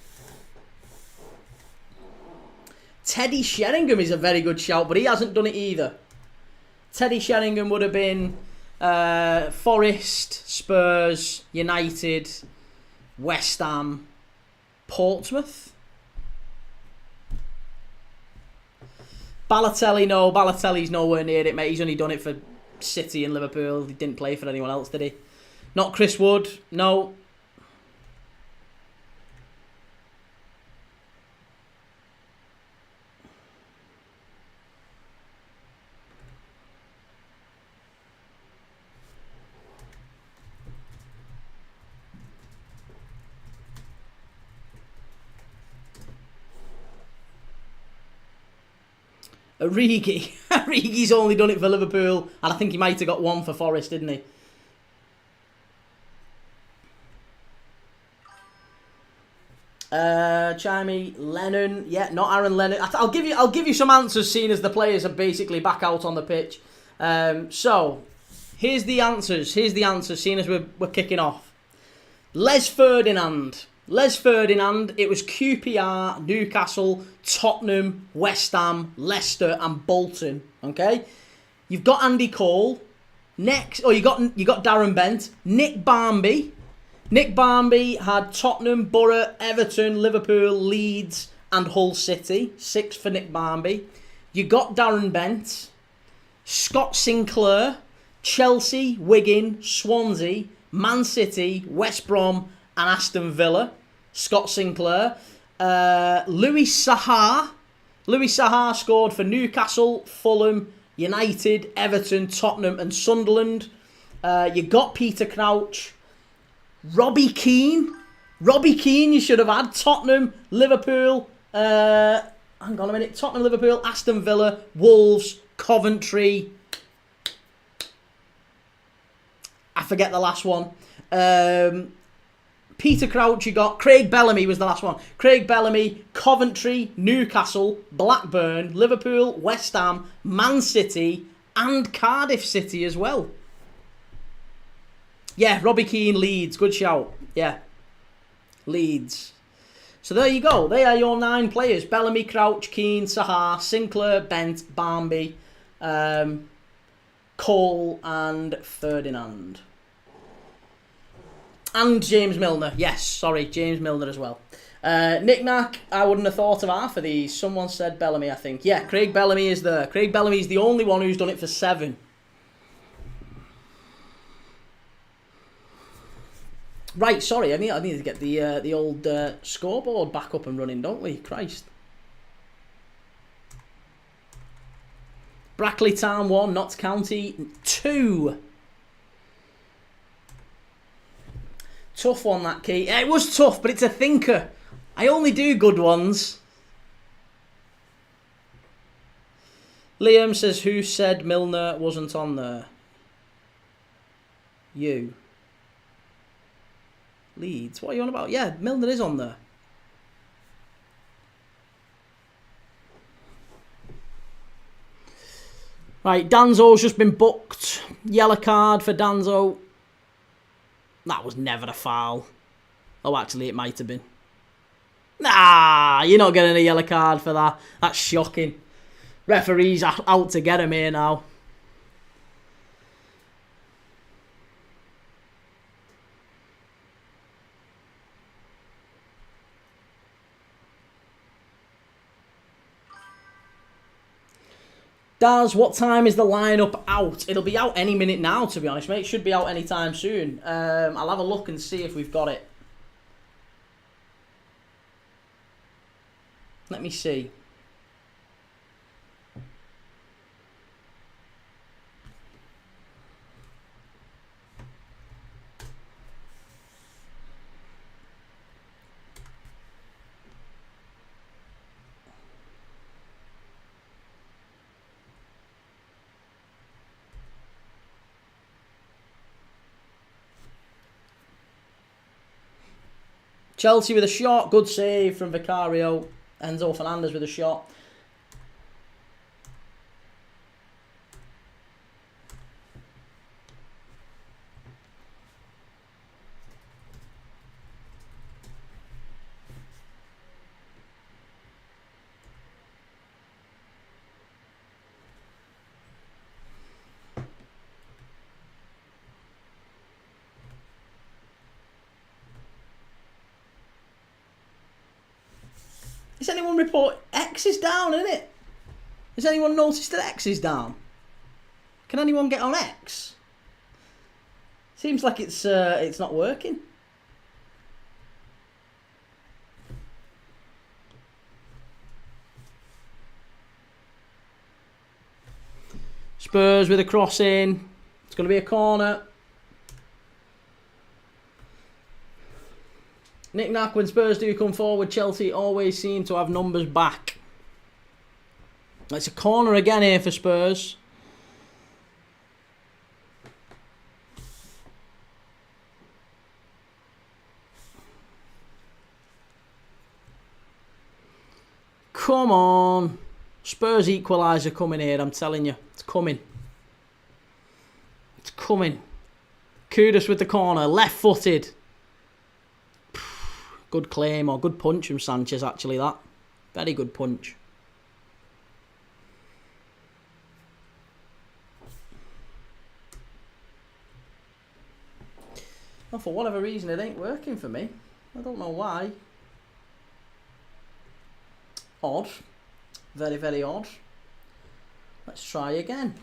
Teddy Sheringham is a very good shout, but he hasn't done it either. Teddy Sheringham would have been Forest, Spurs, United, West Ham, Portsmouth. Balotelli, no. Balotelli's nowhere near it, mate. He's only done it for City and Liverpool. He didn't play for anyone else, did he? Not Chris Wood, no. Origi. Origi's only done it for Liverpool, and I think he might have got 1 for Forest, didn't he? Chimey, Lennon. Yeah, not Aaron Lennon. I'll give you some answers, seeing as the players are basically back out on the pitch. So here's the answers. Seeing as we're kicking off. Les Ferdinand. It was QPR, Newcastle, Tottenham, West Ham, Leicester and Bolton. Okay? You've got Andy Cole. Next, you got Darren Bent. Nick Barmby. Nick Barmby had Tottenham, Borough, Everton, Liverpool, Leeds and Hull City. 6 for Nick Barmby. You got Darren Bent. Scott Sinclair. Chelsea, Wigan, Swansea, Man City, West Brom and Aston Villa. Scott Sinclair. Louis Saha. Louis Saha scored for Newcastle, Fulham, United, Everton, Tottenham and Sunderland. You got Peter Crouch. Robbie Keane. You should have had. Tottenham, Liverpool. Hang on a minute. Tottenham, Liverpool, Aston Villa, Wolves, Coventry. I forget the last one. Peter Crouch, you got. Craig Bellamy was the last one. Craig Bellamy, Coventry, Newcastle, Blackburn, Liverpool, West Ham, Man City, and Cardiff City as well. Yeah, Robbie Keane, Leeds. Good shout. Yeah. Leeds. So there you go. They are your 9 players. Bellamy, Crouch, Keane, Sahar, Sinclair, Bent, Barmby, Cole and Ferdinand. And James Milner. Yes, sorry, James Milner as well. Knick-knack, I wouldn't have thought of half of these. Someone said Bellamy, I think. Yeah, Craig Bellamy is there. Craig Bellamy is the only one who's done it for 7. Right, sorry, I need to get the old scoreboard back up and running, don't we? Christ. Brackley Town 1, Notts County 2. Tough one, that, Key. It was tough, but it's a thinker. I only do good ones. Liam says, who said Milner wasn't on there? You. Leeds. What are you on about? Yeah, Milner is on there. Right, Danzo's just been booked. Yellow card for Danzo. That was never a foul. Oh, actually, it might have been. Nah, you're not getting a yellow card for that. That's shocking. Referee's out to get him here now. Daz, what time is the lineup out? It'll be out any minute now, to be honest, mate. It should be out any time soon. I'll have a look and see if we've got it. Let me see. Chelsea with a shot. Good save from Vicario. Enzo Fernandez with a shot. Has anyone report X is down, isn't it? Has anyone noticed that X is down? Can anyone get on X? Seems like it's not working. Spurs with a cross in. It's going to be a corner. Knick-knack, when Spurs do come forward, Chelsea always seem to have numbers back. It's a corner again here for Spurs. Come on. Spurs equaliser coming here, I'm telling you. It's coming. It's coming. Kudus with the corner, left-footed. Good claim, or good punch from Sanchez, actually, that. Very good punch. Well, for whatever reason, it ain't working for me. I don't know why. Odd. Very, very odd. Let's try again.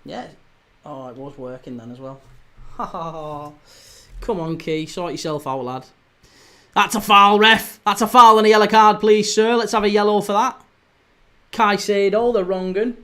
Yeah. Oh, it was working then as well. Ha ha ha. Come on, Key. Sort yourself out, lad. That's a foul, ref. That's a foul and a yellow card, please, sir. Let's have a yellow for that. Caicedo, the wrong un.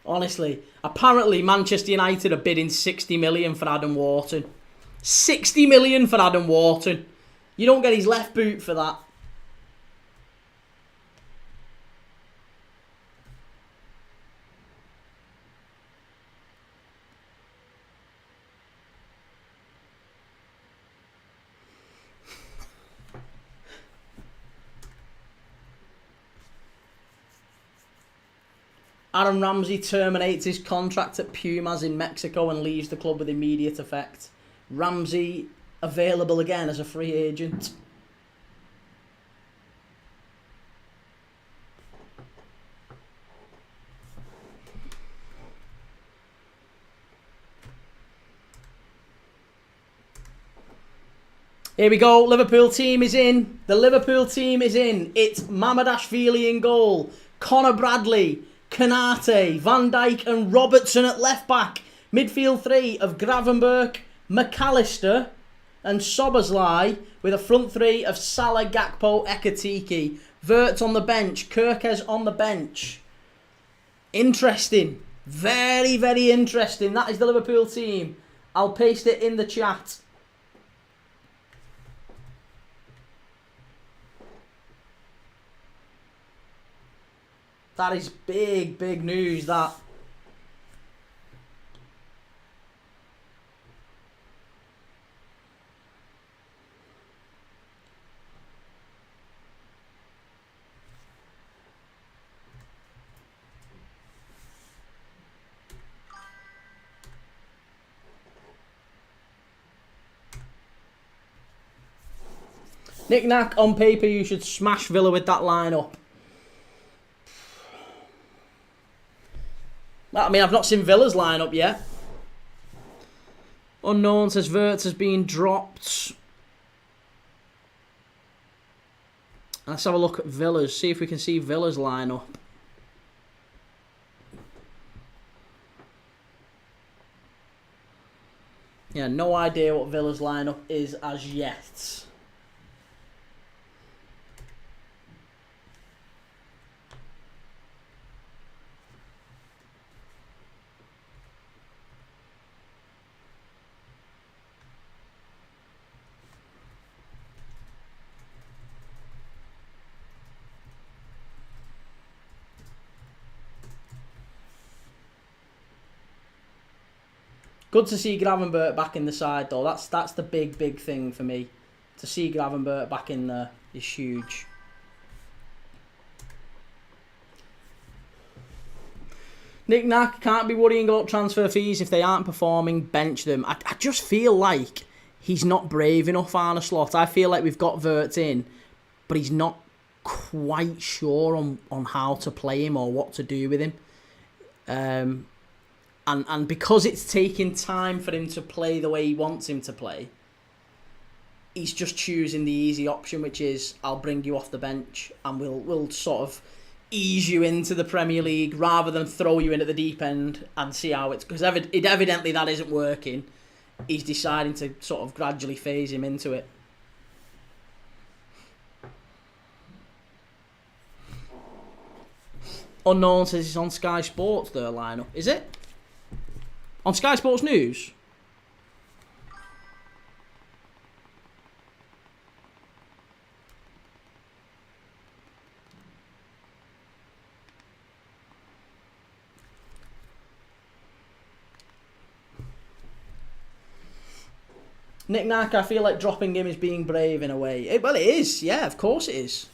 Honestly, apparently Manchester United are bidding 60 million for Adam Wharton. 60 million for Adam Wharton. You don't get his left boot for that. Aaron Ramsey terminates his contract at Pumas in Mexico and leaves the club with immediate effect. Ramsey available again as a free agent. Here we go. Liverpool team is in. The Liverpool team is in. It's Mamadashvili in goal. Connor Bradley. Kanate, Van Dijk and Robertson at left-back. Midfield three of Gravenberch, McAllister and Soboslai, with a front three of Salah, Gakpo, Ekatike. Wirtz on the bench, Kirkes on the bench. Interesting. Very, very interesting. That is the Liverpool team. I'll paste it in the chat. That is big, big news, that. Knick-knack, on paper you should smash Villa with that lineup. I mean, I've not seen Villa's lineup yet. Unknown says Wirtz has been dropped. Let's have a look at Villa's. See if we can see Villa's lineup. Yeah, no idea what Villa's lineup is as yet. Good to see Gravenberch back in the side, though. That's the big thing for me. To see Gravenberch back in there is huge. Nick Nack can't be worrying about transfer fees if they aren't performing. Bench them. I just feel like he's not brave enough, Arne Slot. I feel like we've got Wirtz in, but he's not quite sure on how to play him or what to do with him. And because it's taking time for him to play the way he wants him to play, he's just choosing the easy option, which is I'll bring you off the bench and we'll sort of ease you into the Premier League rather than throw you in at the deep end and see how it's... Because evidently that isn't working. He's deciding to sort of gradually phase him into it. Unknown says it's on Sky Sports, their lineup. Is it? On Sky Sports News? Nick Nack, I feel like dropping him is being brave in a way. Well, it is. Yeah, of course it is.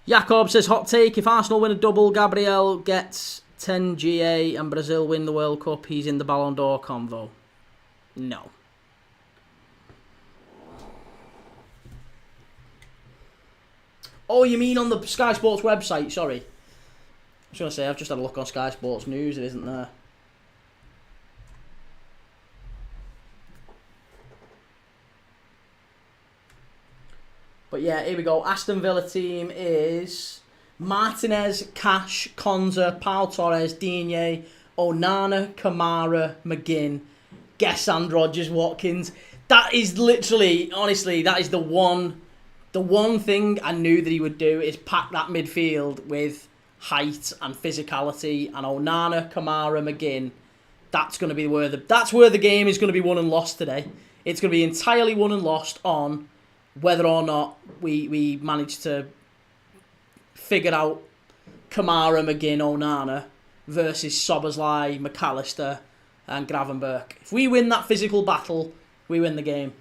Jacob says, hot take, if Arsenal win a double, Gabriel gets 10 GA and Brazil win the World Cup, he's in the Ballon d'Or convo. No. Oh, you mean on the Sky Sports website? Sorry. I was going to say, I've just had a look on Sky Sports News. It isn't there. But yeah, here we go. Aston Villa team is Martinez, Cash, Konza, Pau Torres, Digne, Onana, Kamara, McGinn, Gesand, Rodgers, Watkins. That is literally, honestly, that is the one thing I knew that he would do is pack that midfield with height and physicality. And Onana, Kamara, McGinn. That's going to be where the game is going to be won and lost today. It's going to be entirely won and lost on whether or not we manage to figure out Kamara, McGinn, Onana versus Szoboszlai, McAllister and Gravenberch. If we win that physical battle, we win the game.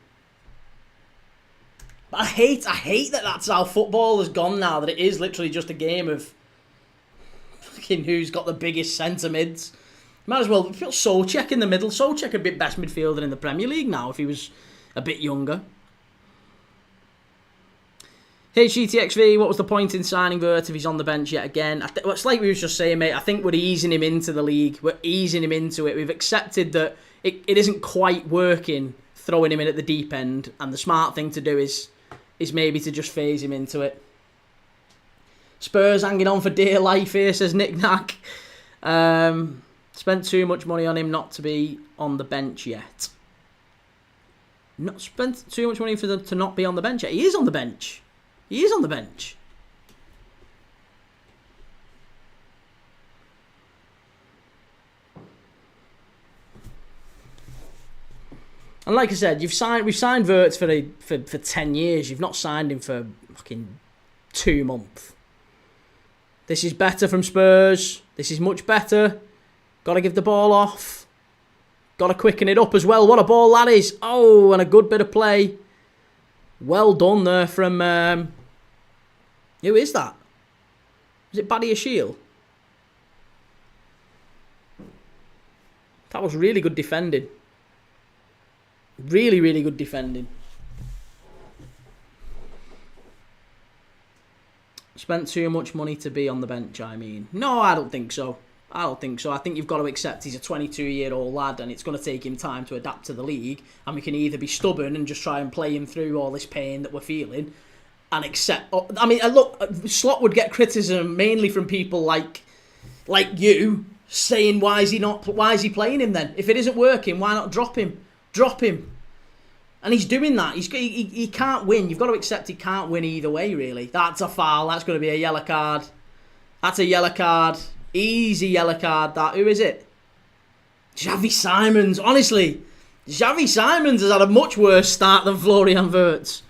But I hate that that's how football has gone now, that it is literally just a game of fucking who's got the biggest centre mids. Might as well put Souček in the middle. Souček a bit best midfielder in the Premier League now if he was a bit younger. Hey GTXV, what was the point in signing Wirtz if he's on the bench yet again? It's like we was just saying, mate, I think we're easing him into the league. We're easing him into it. We've accepted that it isn't quite working throwing him in at the deep end, and the smart thing to do is maybe to just phase him into it. Spurs hanging on for dear life here, says Nick Nack. Spent too much money on him not to be on the bench yet. Not spent too much money for them to not be on the bench yet. He is on the bench. He is on the bench. And like I said, we've signed Wirtz for 10 years. You've not signed him for fucking 2 months. This is better from Spurs. This is much better. Got to give the ball off. Got to quicken it up as well. What a ball that is. Oh, and a good bit of play. Well done there from... who is that? Is it Badia Shield? That was really good defending. Really, really good defending. Spent too much money to be on the bench, I mean. No, I don't think so. I don't think so. I think you've got to accept he's a 22-year-old lad and it's going to take him time to adapt to the league. And we can either be stubborn and just try and play him through all this pain that we're feeling and accept... I mean, look, Slot would get criticism mainly from people like you saying, why is he playing him then? If it isn't working, why not drop him? Drop him. And he's doing that. He can't win. You've got to accept he can't win either way, really. That's a foul. That's going to be a yellow card. That's a yellow card. Easy yellow card, that. Who is it? Xavi Simons. Honestly, Xavi Simons has had a much worse start than Florian Wirtz.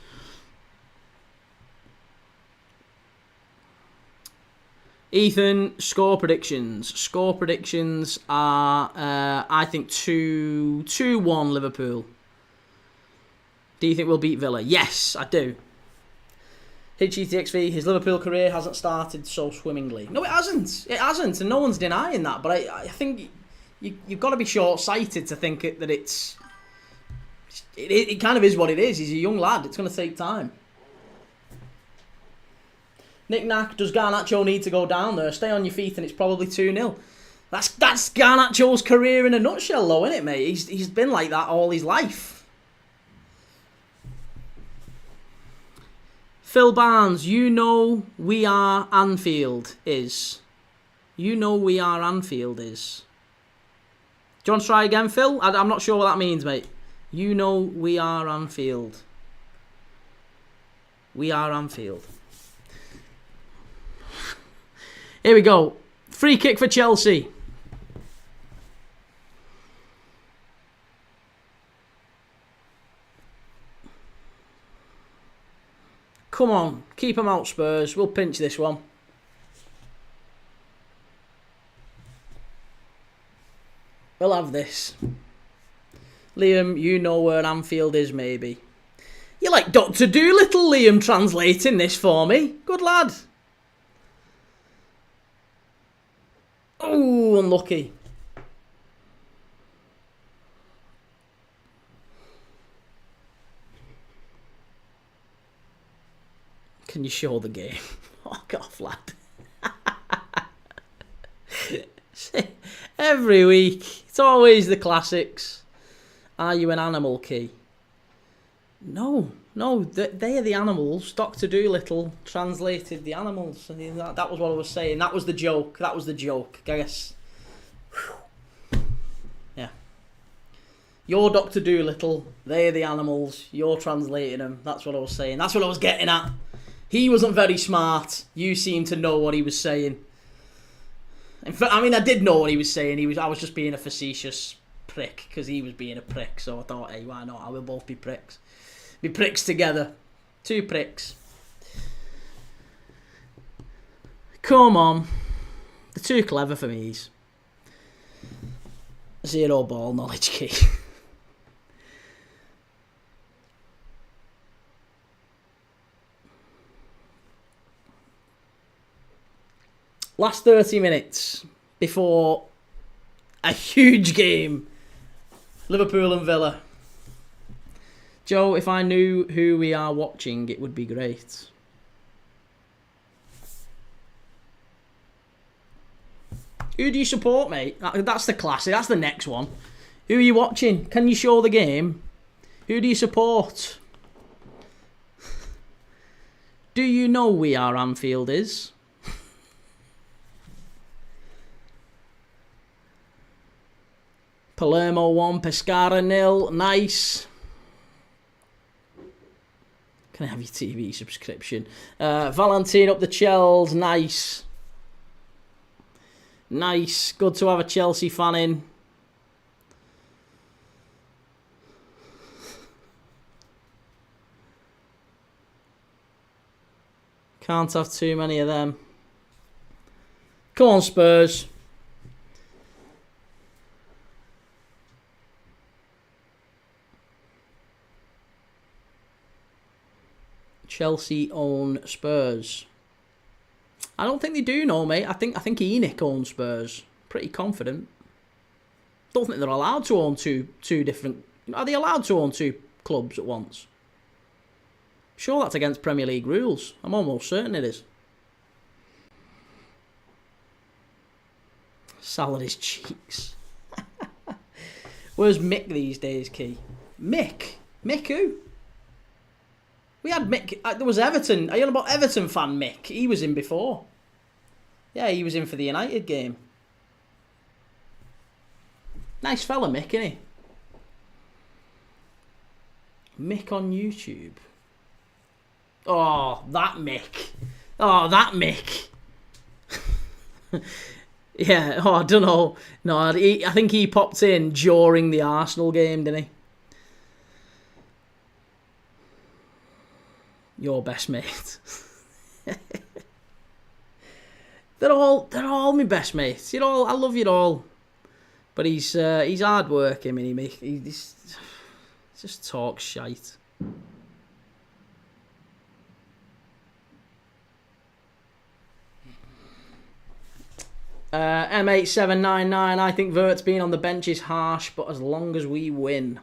Ethan, score predictions. Score predictions are, I think, 2-1 Liverpool. Do you think we'll beat Villa? Yes, I do. HGTXV, his Liverpool career hasn't started so swimmingly. No, it hasn't. It hasn't, and no one's denying that. But I think you've got to be short-sighted to think that it kind of is what it is. He's a young lad. It's going to take time. Nick Nack, does Garnacho need to go down there? Stay on your feet and it's probably 2-0. That's Garnacho's career in a nutshell, though, isn't it, mate? He's been like that all his life. Phil Barnes, you know we are Anfield is. You know we are Anfield is. Do you want to try again, Phil? I'm not sure what that means, mate. You know we are Anfield. We are Anfield. Here we go. Free kick for Chelsea. Come on, keep them out, Spurs. We'll pinch this one. We'll have this. Liam, you know where Anfield is, maybe. You're like Dr. Dolittle, Liam, translating this for me. Good lad. Oh, unlucky. Can you show the game? Fuck off, lad. Every week. It's always the classics. Are you an animal, Key? No, they are the animals. Dr. Dolittle translated the animals. I mean, that was what I was saying. That was the joke. I guess. Whew. Yeah. You're Dr. Dolittle. They are the animals. You're translating them. That's what I was saying. That's what I was getting at. He wasn't very smart. You seem to know what he was saying. In fact, I mean, I did know what he was saying. I was just being a facetious prick because he was being a prick. So I thought, hey, why not? I will both be pricks. Be pricks together. Two pricks. Come on. They're too clever for me. Zero ball knowledge, Key. Last 30 minutes before a huge game. Liverpool and Villa. Joe, if I knew who we are watching, it would be great. Who do you support, mate? That's the classic. That's the next one. Who are you watching? Can you show the game? Who do you support? Do you know we are Anfield is? Palermo 1, Pescara 0. Nice. Can I have your TV subscription? Valentine up the Chels. Nice. Nice. Good to have a Chelsea fan in. Can't have too many of them. Come on, Spurs. Chelsea own Spurs. I don't think they do, no, mate. I think Enoch owns Spurs. Pretty confident. Don't think they're allowed to own two different... Are they allowed to own two clubs at once? Sure, that's against Premier League rules. I'm almost certain it is. Salad his cheeks. Where's Mick these days, Key? Mick? Mick who? We had Mick. There was Everton. Are you on about Everton fan Mick? He was in before. Yeah, he was in for the United game. Nice fella, Mick, isn't he? Mick on YouTube. Oh, that Mick. Oh, that Mick. Yeah, oh, I don't know. No, I think he popped in during the Arsenal game, didn't he? Your best mate. They're all my best mates. You all, I love you all. But he's hard working, and he just talks shite. M8799, I think Vert's being on the bench is harsh, but as long as we win.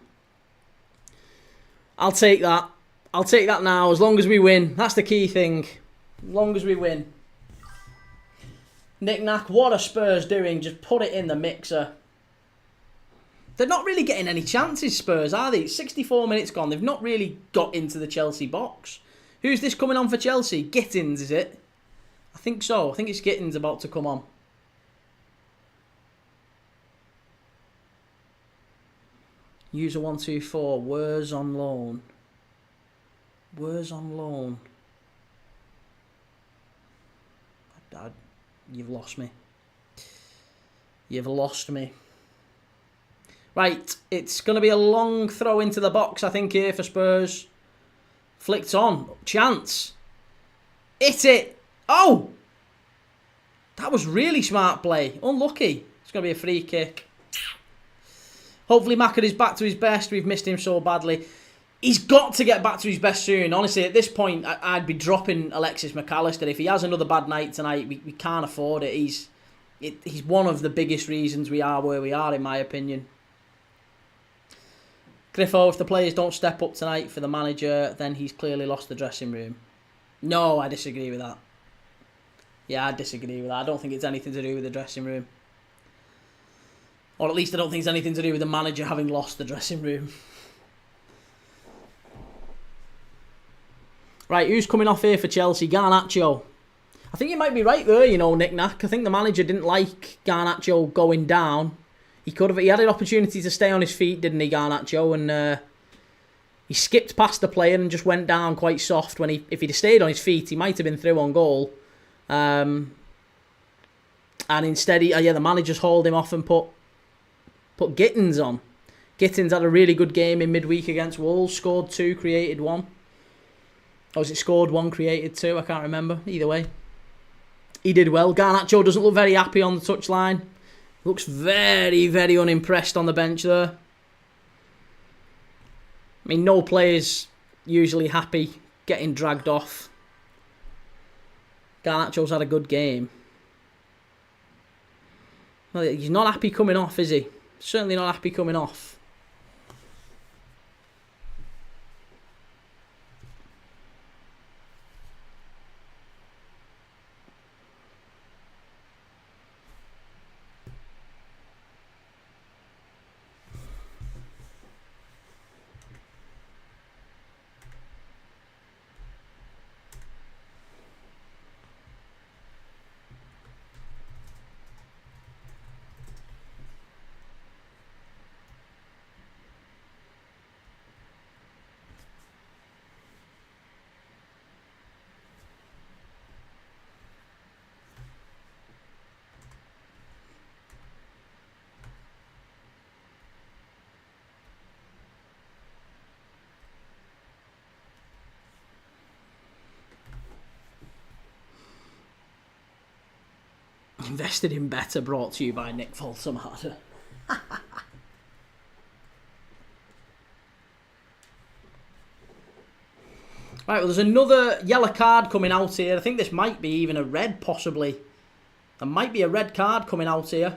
I'll take that. I'll take that now, as long as we win. That's the key thing. As long as we win. Nick Nack, what are Spurs doing? Just put it in the mixer. They're not really getting any chances, Spurs, are they? 64 minutes gone. They've not really got into the Chelsea box. Who's this coming on for Chelsea? Gittins, is it? I think so. I think it's Gittins about to come on. User 124, where's on loan? Where's on loan? Dad, you've lost me. You've lost me. Right, it's going to be a long throw into the box, I think, here for Spurs. Flicked on. Chance. Hit it. Oh! That was really smart play. Unlucky. It's going to be a free kick. Hopefully Macker is back to his best. We've missed him so badly. He's got to get back to his best soon. Honestly, at this point, I'd be dropping Alexis McAllister. If he has another bad night tonight, we can't afford it. He's one of the biggest reasons we are where we are, in my opinion. Griffo, if the players don't step up tonight for the manager, then he's clearly lost the dressing room. No, I disagree with that. Yeah, I disagree with that. I don't think it's anything to do with the dressing room. Or at least I don't think it's anything to do with the manager having lost the dressing room. Right, who's coming off here for Chelsea? Garnacho. I think you might be right there, you know, Nick Nack. I think the manager didn't like Garnacho going down. He had an opportunity to stay on his feet, didn't he, Garnacho? And he skipped past the player and just went down quite soft. If he'd have stayed on his feet, he might have been through on goal. And instead, the manager's hauled him off and put Gittins on. Gittins had a really good game in midweek against Wolves. Scored 2, created 1. Or was it scored 1, created 2? I can't remember. Either way. He did well. Garnacho doesn't look very happy on the touchline. Looks very, very unimpressed on the bench there. I mean, no player's usually happy getting dragged off. Garnacho's had a good game. Well, he's not happy coming off, is he? Certainly not happy coming off. Invested in Better, brought to you by Nick Voltamada. Right, well, there's another yellow card coming out here. I think this might be even a red, possibly. There might be a red card coming out here.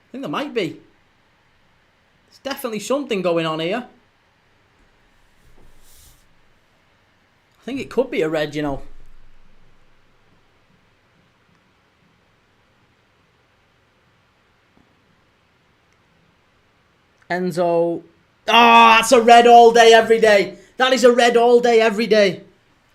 I think there might be. There's definitely something going on here. I think it could be a red, you know. Enzo. Oh, that's a red all day, every day. That is a red all day, every day.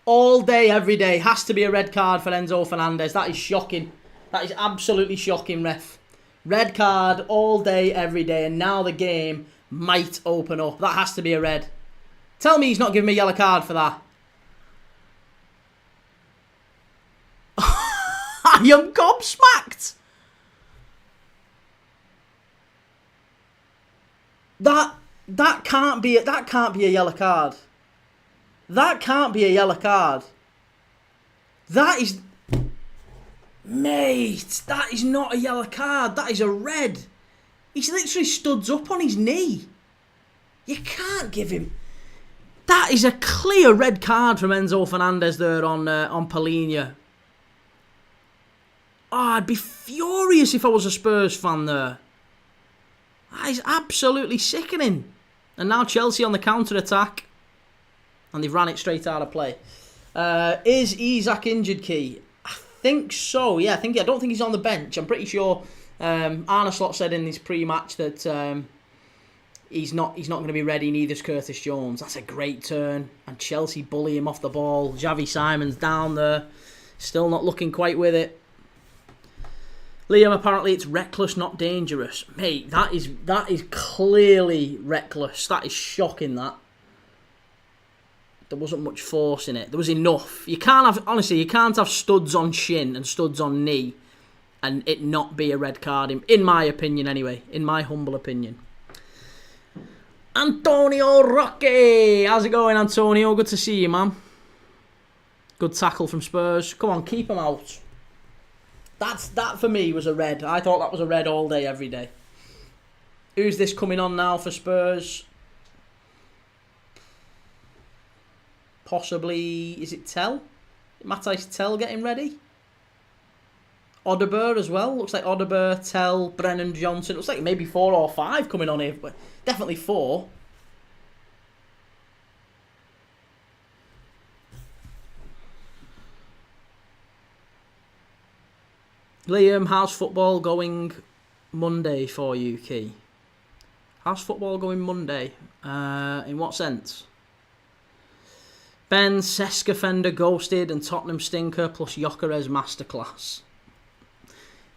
All day, every day. Has to be a red card for Enzo Fernandez. That is shocking. That is absolutely shocking, ref. Red card all day, every day. And now the game might open up. That has to be a red. Tell me he's not giving me a yellow card for that. I am gobsmacked. That can't be a yellow card. That can't be a yellow card. That is, mate. That is not a yellow card. That is a red. He's literally studs up on his knee. You can't give him. That is a clear red card from Enzo Fernandez there on Palhinha. Oh, I'd be furious if I was a Spurs fan there. That is absolutely sickening. And now Chelsea on the counter-attack. And they've ran it straight out of play. Is Isak injured, Key? I think so, yeah. I don't think he's on the bench. I'm pretty sure Arne Slot said in his pre-match that he's not going to be ready, neither's Curtis Jones. That's a great turn. And Chelsea bully him off the ball. Xavi Simon's down there. Still not looking quite with it. Liam, apparently it's reckless, not dangerous. Mate, that is clearly reckless. That is shocking, that. There wasn't much force in it. There was enough. You can't have studs on shin and studs on knee and it not be a red card, in my opinion anyway. In my humble opinion. Antonio Roque. How's it going, Antonio? Good to see you, man. Good tackle from Spurs. Come on, keep him out. That for me was a red. I thought that was a red all day, every day. Who's this coming on now for Spurs? Possibly, is it Tell? Matthijs Tell getting ready? Odeber as well. Looks like Odeber, Tell, Brennan Johnson. Looks like maybe 4 or 5 coming on here. But definitely 4. Liam, how's football going Monday for you, Key? How's football going Monday? In what sense? Ben, Seska Fender ghosted and Tottenham stinker plus Gyökeres masterclass.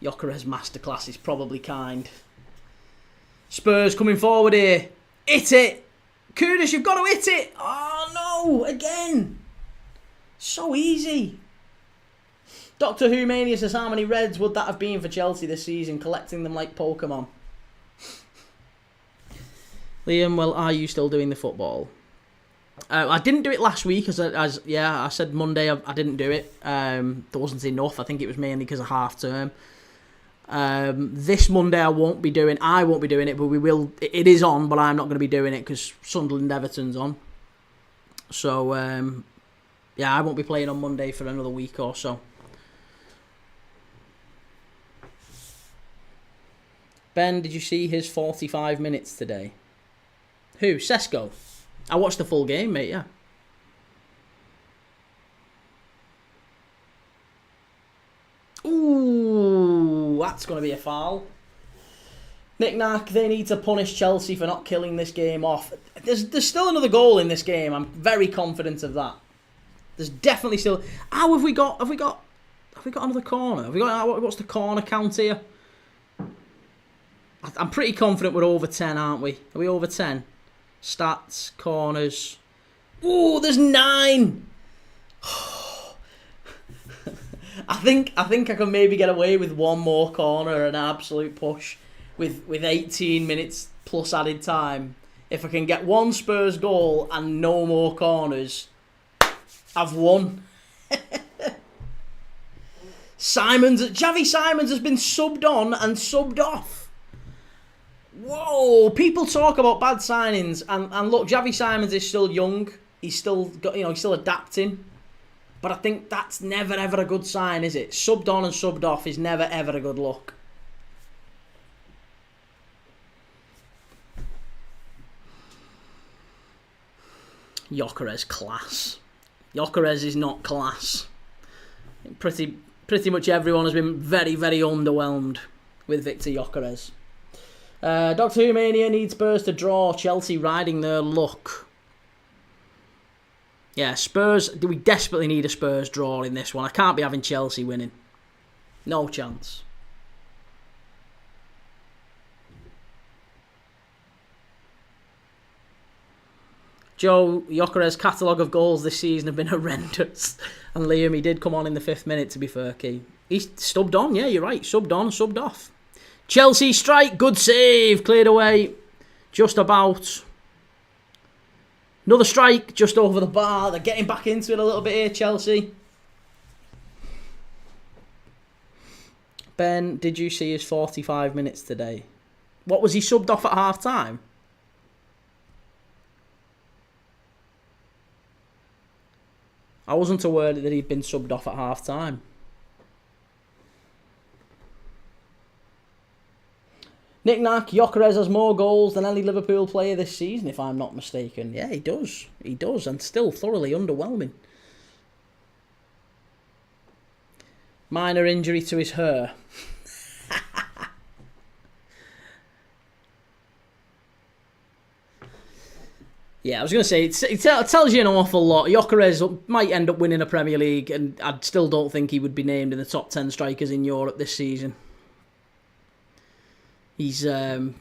Gyökeres masterclass is probably kind. Spurs coming forward here. Hit it! Kudus, you've got to hit it! Oh no! Again! So easy. Doctor Who Mania says, how many reds would that have been for Chelsea this season, collecting them like Pokemon? Liam, well, are you still doing the football? I didn't do it last week, as I said Monday I didn't do it. There wasn't enough. I think it was mainly because of half term. This Monday I won't be doing it, but we will. It is on, but I'm not going to be doing it because Sunderland Everton's on. So I won't be playing on Monday for another week or so. Ben, did you see his 45 minutes today? Who? Sesko? I watched the full game, mate, yeah. Ooh, that's going to be a foul. Nick Nack, they need to punish Chelsea for not killing this game off. There's still another goal in this game. I'm very confident of that. There's definitely still... Have we got another corner? What's the corner count here? I'm pretty confident we're over 10, aren't we? Are we over 10? Stats, corners. Ooh, there's 9. I think I can maybe get away with one more corner and an absolute push with 18 minutes plus added time. If I can get one Spurs goal and no more corners, I've won. Xavi Simons has been subbed on and subbed off. Whoa! People talk about bad signings, and look, Xavi Simons is still young. He's still he's still adapting. But I think that's never ever a good sign, is it? Subbed on and subbed off is never ever a good look. Gyökeres class. Gyökeres is not class. Pretty much everyone has been very, very underwhelmed with Victor Gyökeres. Dr. Who Mania needs Spurs to draw. Chelsea riding their luck. Yeah, Spurs. We desperately need a Spurs draw in this one. I can't be having Chelsea winning. No chance. Joe, Gyökeres' catalogue of goals this season have been horrendous. And Liam, he did come on in the 5th minute, to be fair, Key. He subbed on, yeah, you're right. Subbed on, subbed off. Chelsea strike, good save, cleared away. Just about. Another strike, just over the bar. They're getting back into it a little bit here, Chelsea. Ben, did you see his 45 minutes today? What, was he subbed off at half-time? I wasn't aware that he'd been subbed off at half-time. Nick Nack, Gyökeres has more goals than any Liverpool player this season, if I'm not mistaken. Yeah, he does. He does, and still thoroughly underwhelming. Minor injury to his hair. Yeah, I was going to say, it tells you an awful lot. Gyökeres might end up winning a Premier League, and I still don't think he would be named in the top 10 strikers in Europe this season. He's a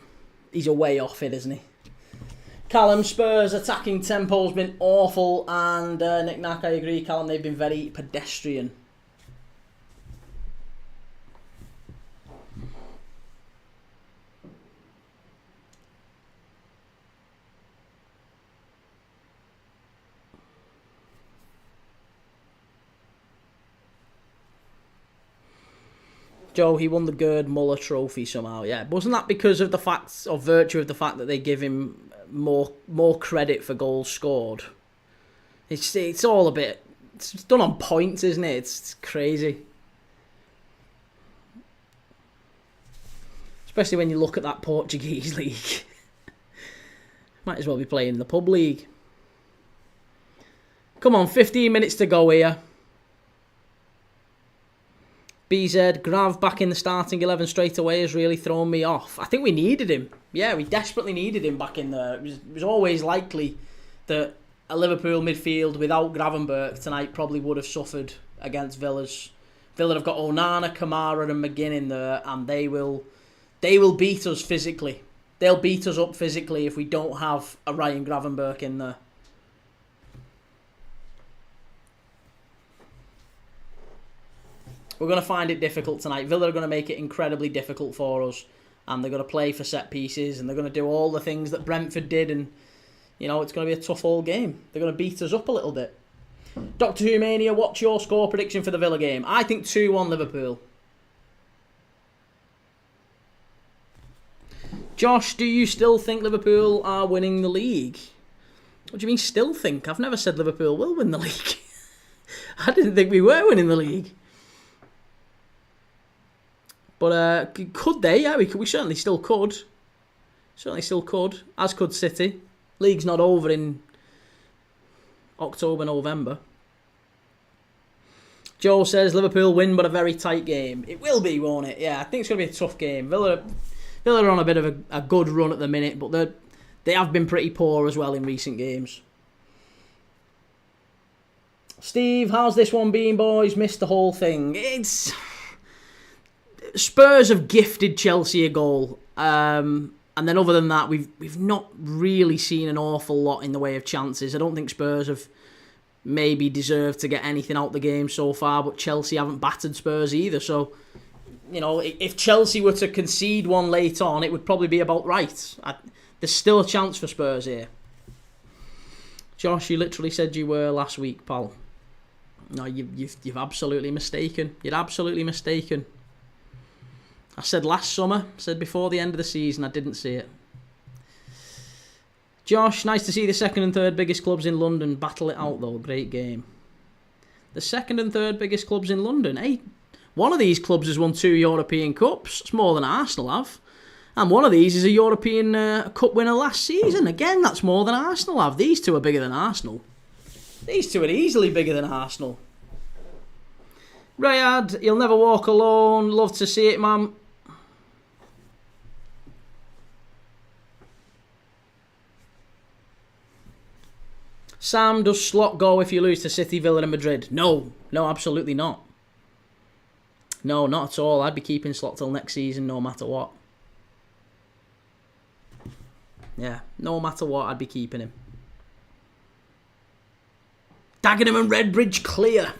way off it, isn't he? Callum, Spurs attacking tempo's been awful, and Nick Nack, I agree, Callum, they've been very pedestrian. Joe, he won the Gerd Muller Trophy somehow. Yeah, wasn't that because of the fact, or virtue of the fact that they give him more credit for goals scored? It's all a bit. It's done on points, isn't it? It's crazy. Especially when you look at that Portuguese league. Might as well be playing in the pub league. Come on, 15 minutes to go here. BZ, Grav back in the starting 11 straight away has really thrown me off. I think we needed him. Yeah, we desperately needed him back in there. It was always likely that a Liverpool midfield without Gravenberch tonight probably would have suffered against Villa's. Villa have got Onana, Kamara and McGinn in there, and they will beat us physically. They'll beat us up physically if we don't have a Ryan Gravenberch in there. We're going to find it difficult tonight. Villa are going to make it incredibly difficult for us. And they're going to play for set pieces. And they're going to do all the things that Brentford did. And, you know, it's going to be a tough old game. They're going to beat us up a little bit. Dr. Who Mania, what's your score prediction for the Villa game? I think 2-1 Liverpool. Josh, do you still think Liverpool are winning the league? What do you mean still think? I've never said Liverpool will win the league. I didn't think we were winning the league. But could they? Yeah, we certainly still could. Certainly still could. As could City. League's not over in October, November. Joe says Liverpool win, but a very tight game. It will be, won't it? Yeah, I think it's going to be a tough game. Villa are on a bit of a good run at the minute, but they have been pretty poor as well in recent games. Steve, how's this one been, boys? Missed the whole thing. Spurs have gifted Chelsea a goal, and then other than that, we've not really seen an awful lot in the way of chances. I don't think Spurs have maybe deserved to get anything out the game so far, but Chelsea haven't battered Spurs either. So, you know, if Chelsea were to concede one late on, it would probably be about right. There's still a chance for Spurs here. Josh, you literally said you were last week, pal. No, you've absolutely mistaken. You're absolutely mistaken. I said last summer, said before the end of the season, I didn't see it. Josh, nice to see the second and third biggest clubs in London battle it out though, great game. The second and third biggest clubs in London, hey, one of these clubs has won 2 European Cups, it's more than Arsenal have. And one of these is a European Cup winner last season, again that's more than Arsenal have. These two are bigger than Arsenal. These two are easily bigger than Arsenal. Rayad, you'll never walk alone, love to see it, man. Sam, does Slot go if you lose to City, Villa and Madrid? No, absolutely not. No, not at all. I'd be keeping Slot till next season no matter what. Yeah, no matter what, I'd be keeping him. Dagenham and Redbridge clear.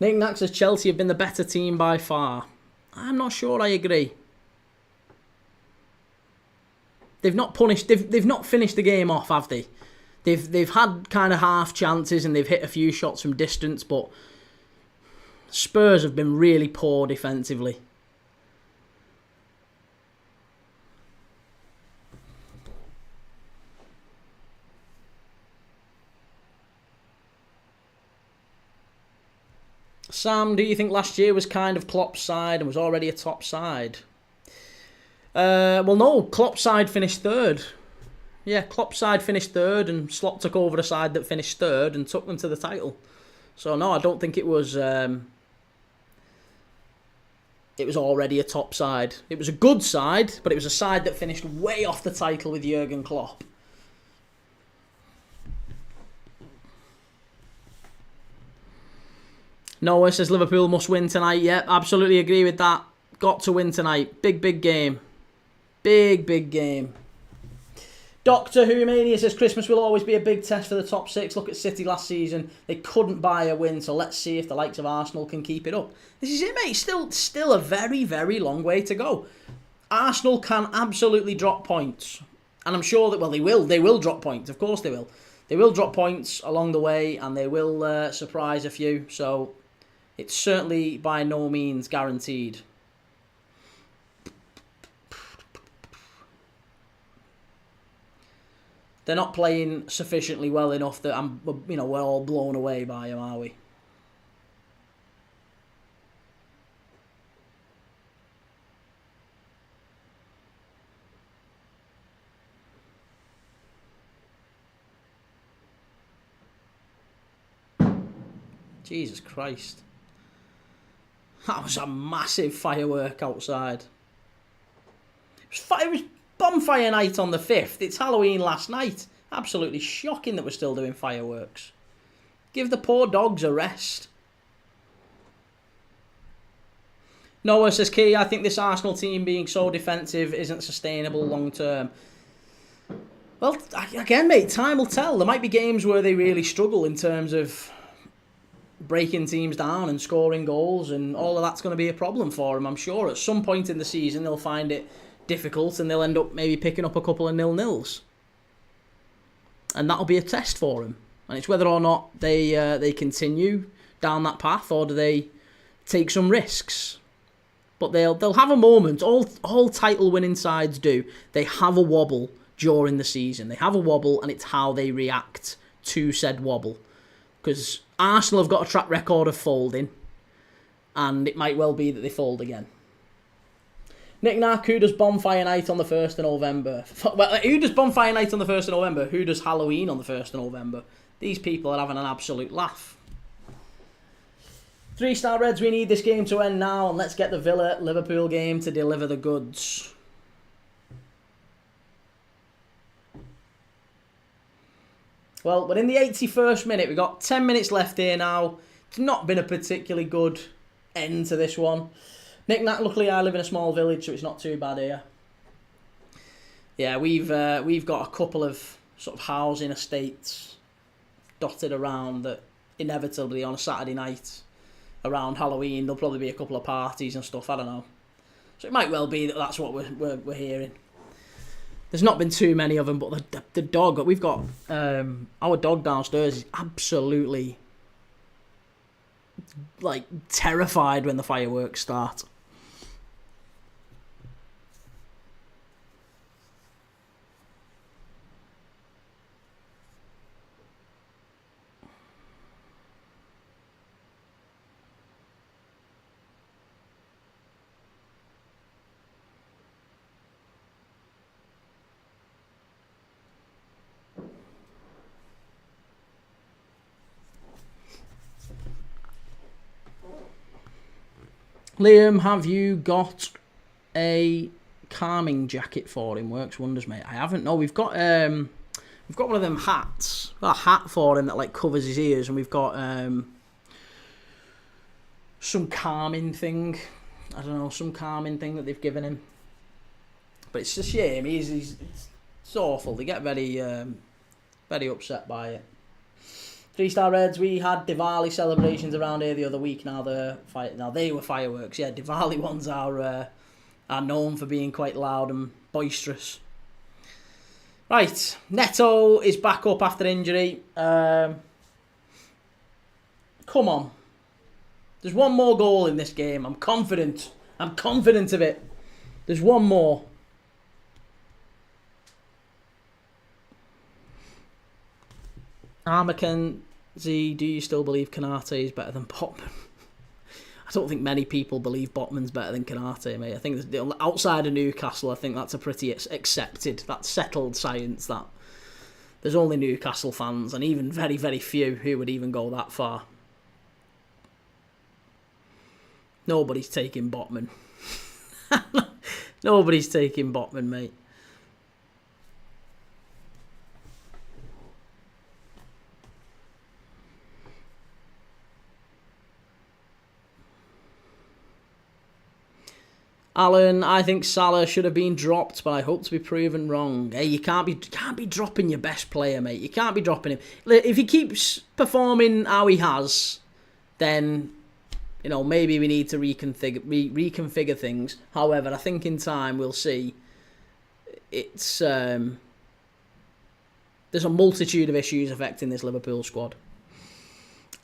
Nick Nack says Chelsea have been the better team by far. I'm not sure I agree. They've not punished. They've not finished the game off, have they? They've had kind of half chances and they've hit a few shots from distance, but Spurs have been really poor defensively. Sam, do you think last year was kind of Klopp's side and was already a top side? Well, no. Klopp's side finished third. Yeah, Klopp's side finished third and Slot took over a side that finished third and took them to the title. So, no, I don't think it was already a top side. It was a good side, but it was a side that finished way off the title with Jurgen Klopp. Noah says Liverpool must win tonight. Yep, absolutely agree with that. Got to win tonight. Big game. Big game. Dr. Who Mania says Christmas will always be a big test for the top six. Look at City last season. They couldn't buy a win, so let's see if the likes of Arsenal can keep it up. This is it, mate. Still a very, very long way to go. Arsenal can absolutely drop points. And I'm sure that, well, they will. They will drop points. Of course they will. They will drop points along the way, and they will surprise a few. So it's certainly by no means guaranteed. They're not playing sufficiently well enough that we're all blown away by them, are we? Jesus Christ. That was a massive firework outside. It was bonfire night on the 5th. It's Halloween last night. Absolutely shocking that we're still doing fireworks. Give the poor dogs a rest. Noah says, Key, I think this Arsenal team being so defensive isn't sustainable long term. Well, again, mate, time will tell. There might be games where they really struggle in terms of breaking teams down and scoring goals, and all of that's going to be a problem for them, I'm sure. At some point in the season, they'll find it difficult and they'll end up maybe picking up a couple of 0-0s. And that'll be a test for them. And it's whether or not they continue down that path or do they take some risks. But they'll have a moment. All title-winning sides do. They have a wobble during the season. They have a wobble, and it's how they react to said wobble. Because Arsenal have got a track record of folding, and it might well be that they fold again. Nick Nark, who does Bonfire Night on the 1st of November? Well, who does Bonfire Night on the 1st of November? Who does Halloween on the 1st of November? These people are having an absolute laugh. 3-star Reds, we need this game to end now, and let's get the Villa-Liverpool game to deliver the goods. Well, we're in the 81st minute. We've got 10 minutes left here now. It's not been a particularly good end to this one. Nick Nat, luckily I live in a small village, so it's not too bad here. Yeah, we've got a couple of sort of housing estates dotted around that inevitably on a Saturday night around Halloween there'll probably be a couple of parties and stuff. I don't know. So it might well be that that's what we're hearing. There's not been too many of them, but the dog we've got, our dog downstairs is absolutely like terrified when the fireworks start. Liam, have you got a calming jacket for him? Works wonders, mate. I haven't. No, we've got one of them hats. We've got a hat for him that like covers his ears, and we've got some calming thing. I don't know, some calming thing that they've given him. But it's a shame. It's awful. They get very upset by it. 3-star Reds, we had Diwali celebrations around here the other week. Now they were fireworks. Yeah, Diwali ones are known for being quite loud and boisterous. Right, Neto is back up after injury. Come on. There's one more goal in this game. I'm confident. I'm confident of it. There's one more. Mackenzie, do you still believe Kanate is better than Botman? I don't think many people believe Botman's better than Kanate, mate. I think outside of Newcastle, I think that's a pretty accepted, that's settled science. That there's only Newcastle fans, and even very, very few who would even go that far. Nobody's taking Botman. Nobody's taking Botman, mate. Alan, I think Salah should have been dropped, but I hope to be proven wrong. Hey, you can't be dropping your best player, mate. You can't be dropping him. If he keeps performing how he has, then maybe we need to reconfigure things. However, I think in time we'll see. It's there's a multitude of issues affecting this Liverpool squad.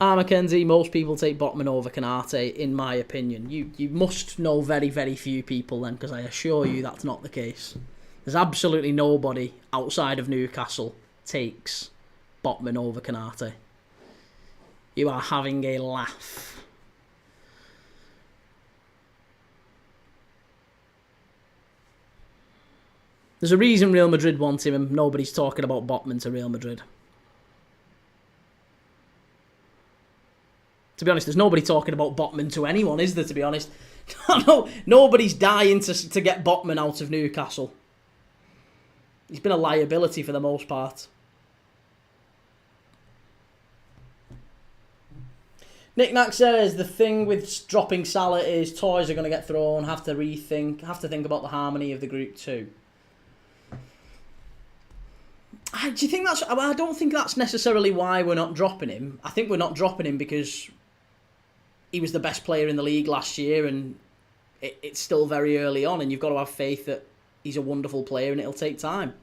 Mackenzie, most people take Botman over Kanate, in my opinion. You must know very, very few people then, because I assure you that's not the case. There's absolutely nobody outside of Newcastle takes Botman over Kanate. You are having a laugh. There's a reason Real Madrid want him and nobody's talking about Botman to Real Madrid. To be honest, there's nobody talking about Botman to anyone, is there, to be honest? No, nobody's dying to get Botman out of Newcastle. He's been a liability for the most part. Nick Knack says, the thing with dropping Salah is toys are going to get thrown, have to think about the harmony of the group too. Do you think that's... I don't think that's necessarily why we're not dropping him. I think we're not dropping him because he was the best player in the league last year and it's still very early on and you've got to have faith that he's a wonderful player and it'll take time.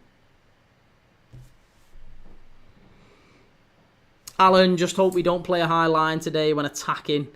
Alan, just hope we don't play a high line today when attacking.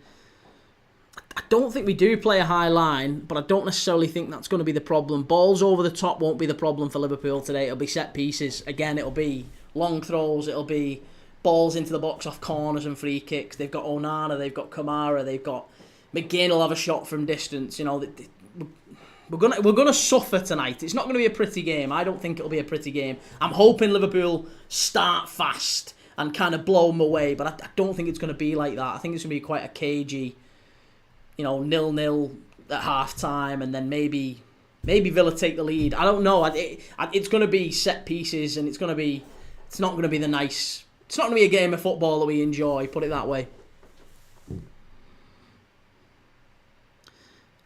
I don't think we do play a high line, but I don't necessarily think that's going to be the problem. Balls over the top won't be the problem for Liverpool today. It'll be set pieces. Again, it'll be long throws. It'll be balls into the box off corners and free kicks. They've got Onana, they've got Kamara, they've got McGinn will have a shot from distance. We're gonna suffer tonight. It's not going to be a pretty game. I don't think it'll be a pretty game. I'm hoping Liverpool start fast and kind of blow them away, but I don't think it's going to be like that. I think it's going to be quite a cagey, 0-0 at half time, and then maybe Villa take the lead. I don't know. It's going to be set pieces, and it's not going to be it's not going to be a game of football that we enjoy, put it that way.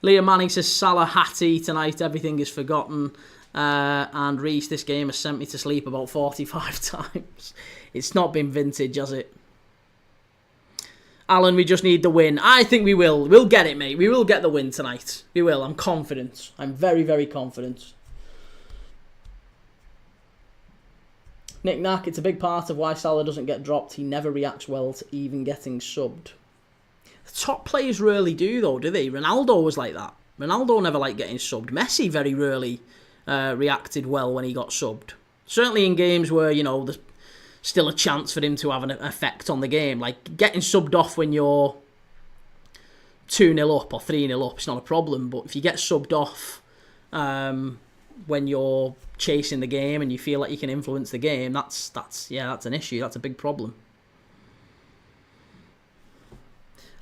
Liam Manning says, Salah Hattie tonight, everything is forgotten. And Reece, this game has sent me to sleep about 45 times. It's not been vintage, has it? Alan, we just need the win. I think we will. We'll get it, mate. We will get the win tonight. We will. I'm confident. I'm very, very confident. Nick Knack, it's a big part of why Salah doesn't get dropped. He never reacts well to even getting subbed. The top players rarely do, though, do they? Ronaldo was like that. Ronaldo never liked getting subbed. Messi very rarely reacted well when he got subbed. Certainly in games where, there's still a chance for him to have an effect on the game. Like, getting subbed off when you're 2-0 up or 3-0 up, it's not a problem. But if you get subbed off when you're chasing the game and you feel like you can influence the game, that's an issue. That's a big problem.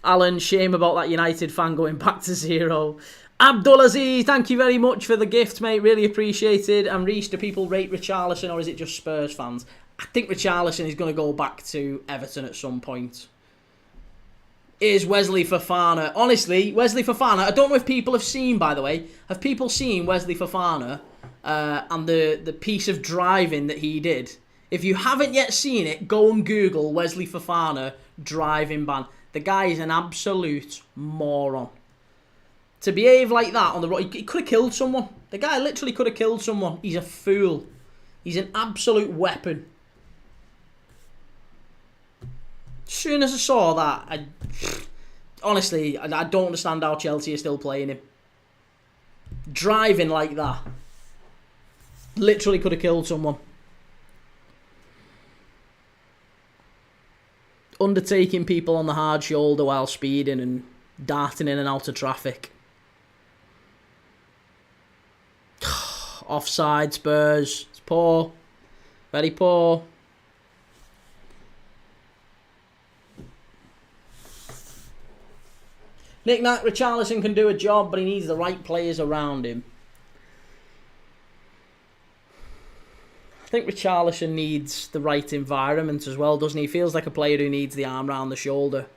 Alan, shame about that United fan going back to 0. Abdulaziz, thank you very much for the gift, mate. Really appreciated. And Reece, do people rate Richarlison or is it just Spurs fans? I think Richarlison is going to go back to Everton at some point. Is Wesley Fofana. Honestly, Wesley Fofana, I don't know if people have seen, by the way. Have people seen Wesley Fofana and the piece of driving that he did? If you haven't yet seen it, go and Google Wesley Fofana driving ban. The guy is an absolute moron. To behave like that on the road, he could have killed someone. The guy literally could have killed someone. He's a fool. He's an absolute weapon. As soon as I saw that, honestly, I don't understand how Chelsea are still playing him. Driving like that. Literally could have killed someone. Undertaking people on the hard shoulder while speeding and darting in and out of traffic. Offside, Spurs. It's poor. Very poor. Nick Nack, Richarlison can do a job, but he needs the right players around him. I think Richarlison needs the right environment as well, doesn't he? He feels like a player who needs the arm round the shoulder.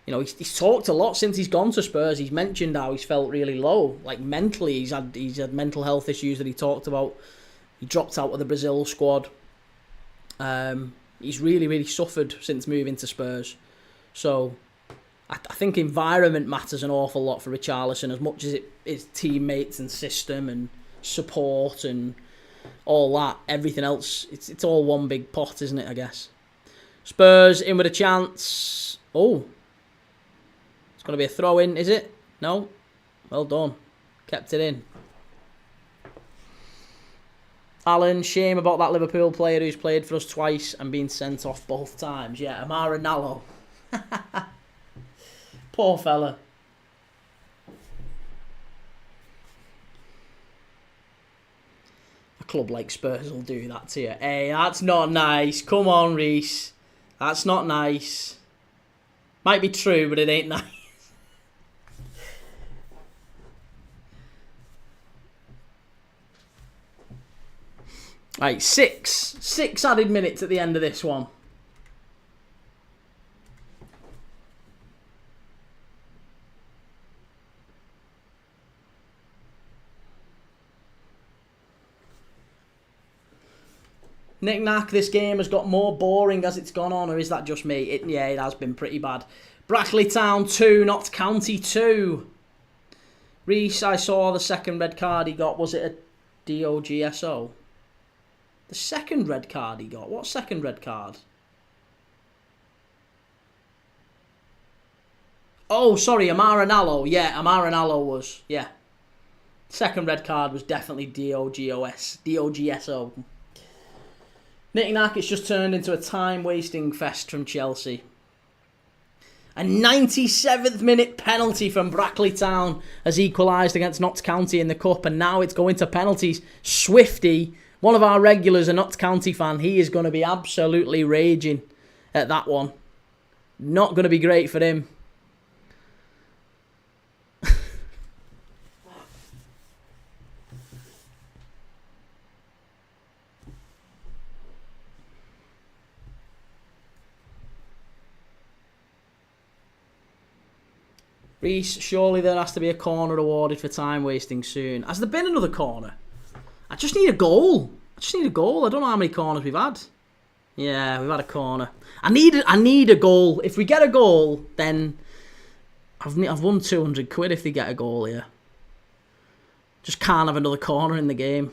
You know, he's talked a lot since he's gone to Spurs. He's mentioned how he's felt really low. Like, mentally, he's had mental health issues that he talked about. He dropped out of the Brazil squad. He's really, really suffered since moving to Spurs. So, I think environment matters an awful lot for Richarlison, as much as it is teammates and system and support and all that. Everything else, it's all one big pot, isn't it, I guess. Spurs in with a chance. Oh. It's going to be a throw-in, is it? No? Well done. Kept it in. Alan, shame about that Liverpool player who's played for us twice and been sent off both times. Yeah, Amara Nallo. Poor fella. A club like Spurs will do that to you. Hey, that's not nice. Come on, Reece. That's not nice. Might be true, but it ain't nice. Right, six added minutes at the end of this one. Nick Nack, this game has got more boring as it's gone on, or is that just me? Yeah, it has been pretty bad. Brackley Town 2, Notts County 2. Reece, I saw the second red card he got. Was it a DOGSO? The second red card he got? What second red card? Oh, sorry, Amara Nallo. Yeah, Amara Nallo was. Yeah. Second red card was definitely DOGSO. Nick Nack, it's just turned into a time-wasting fest from Chelsea. A 97th minute penalty from Brackley Town has equalised against Notts County in the Cup, and now it's going to penalties. Swifty, one of our regulars, a Notts County fan, he is going to be absolutely raging at that one. Not going to be great for him. Reece, surely there has to be a corner awarded for time wasting soon. Has there been another corner? I just need a goal. I don't know how many corners we've had. Yeah, we've had a corner. I need a goal. If we get a goal, then I've won 200 quid if they get a goal here. Just can't have another corner in the game.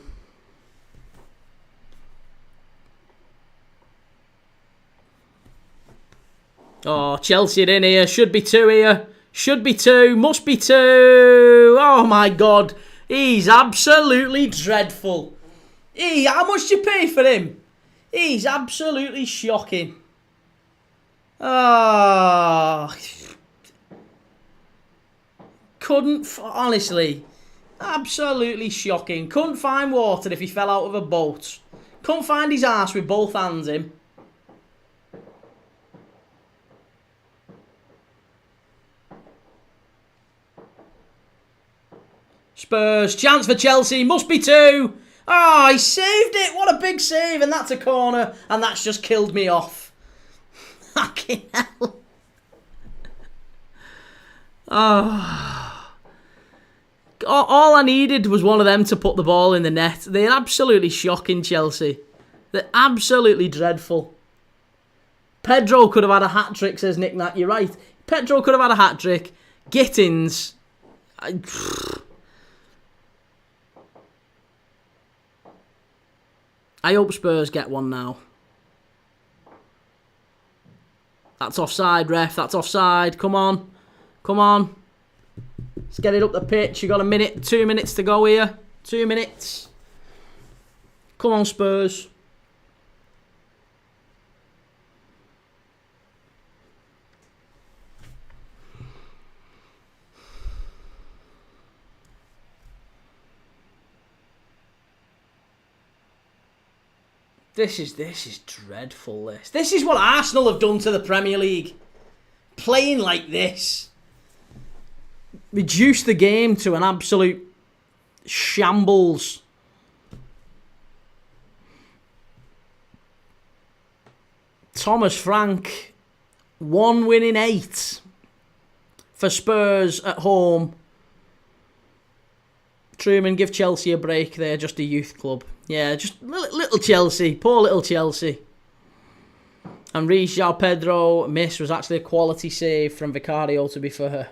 Oh, Chelsea are in here. Should be 2 here. Should be 2. Must be 2. Oh my God. He's absolutely dreadful. How much do you pay for him? He's absolutely shocking. Oh. Honestly. Absolutely shocking. Couldn't find water if he fell out of a boat. Couldn't find his arse with both hands in. Spurs, chance for Chelsea, must be 2. Oh, he saved it. What a big save. And that's a corner. And that's just killed me off. Fucking hell. Oh. All I needed was one of them to put the ball in the net. They're absolutely shocking, Chelsea. They're absolutely dreadful. Pedro could have had a hat-trick, says Nick Nat. You're right. Pedro could have had a hat-trick. Gittins. I hope Spurs get one now. That's offside, ref. That's offside. Come on. Come on. Let's get it up the pitch. You got a minute, 2 minutes to go here. 2 minutes. Come on, Spurs. This is dreadful, this. This is what Arsenal have done to the Premier League. Playing like this. Reduce the game to an absolute shambles. Thomas Frank, 1 win in 8 for Spurs at home. Truman, give Chelsea a break. They're just a youth club. Yeah, just little Chelsea. Poor little Chelsea. And Reece João Pedro miss was actually a quality save from Vicario, to be fair.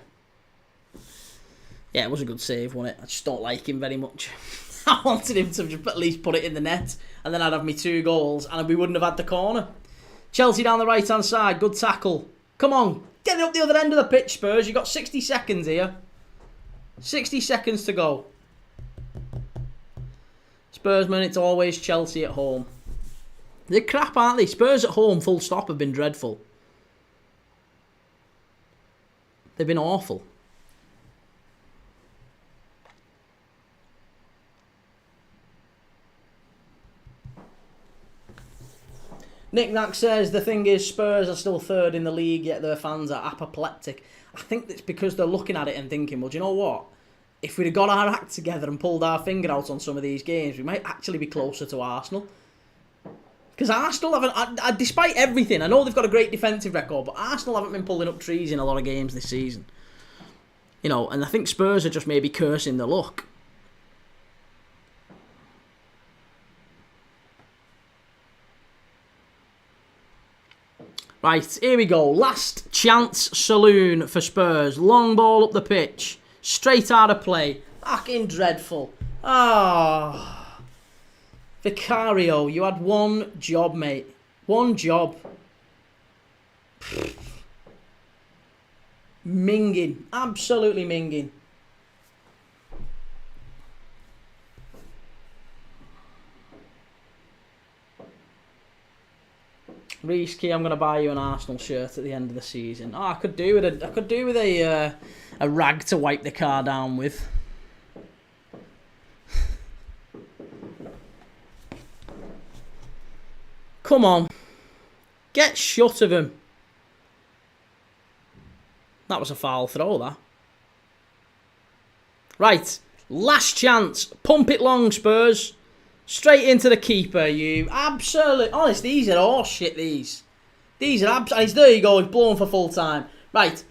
Yeah, it was a good save, wasn't it? I just don't like him very much. I wanted him to just at least put it in the net, and then I'd have me 2 goals, and we wouldn't have had the corner. Chelsea down the right-hand side. Good tackle. Come on. Get it up the other end of the pitch, Spurs. You've got 60 seconds here. 60 seconds to go. Spursman, it's always Chelsea at home. They're crap, aren't they? Spurs at home, full stop, have been dreadful. They've been awful. Nick Nack says, the thing is, Spurs are still 3rd in the league, yet their fans are apoplectic. I think it's because they're looking at it and thinking, well, do you know what? If we'd have got our act together and pulled our finger out on some of these games, we might actually be closer to Arsenal. Because Arsenal haven't, despite everything, I know they've got a great defensive record, but Arsenal haven't been pulling up trees in a lot of games this season. You know, and I think Spurs are just maybe cursing the luck. Right, here we go. Last chance saloon for Spurs. Long ball up the pitch. Straight out of play. Fucking dreadful. Ah. Vicario, you had one job, mate. One job. Minging. Absolutely minging. Risky, I'm going to buy you an Arsenal shirt at the end of the season. Oh, I could do with a rag to wipe the car down with. Come on. Get shut of him. That was a foul throw, that. Right. Last chance. Pump it long, Spurs. Straight into the keeper, you. Absolutely. Honest, these are horse shit, these. These are absolutely. There you go. He's blown for full time. Right.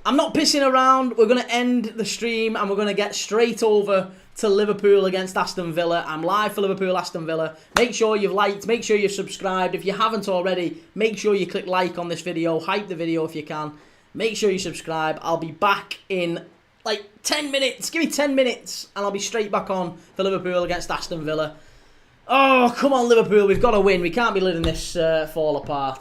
I'm not pissing around. We're going to end the stream and we're going to get straight over to Liverpool against Aston Villa. I'm live for Liverpool Aston Villa. Make sure you've liked. Make sure you've subscribed. If you haven't already, make sure you click like on this video. Hype the video if you can. Make sure you subscribe. I'll be back in like 10 minutes. Give me 10 minutes and I'll be straight back on for Liverpool against Aston Villa. Oh, come on, Liverpool. We've got to win. We can't be letting this fall apart.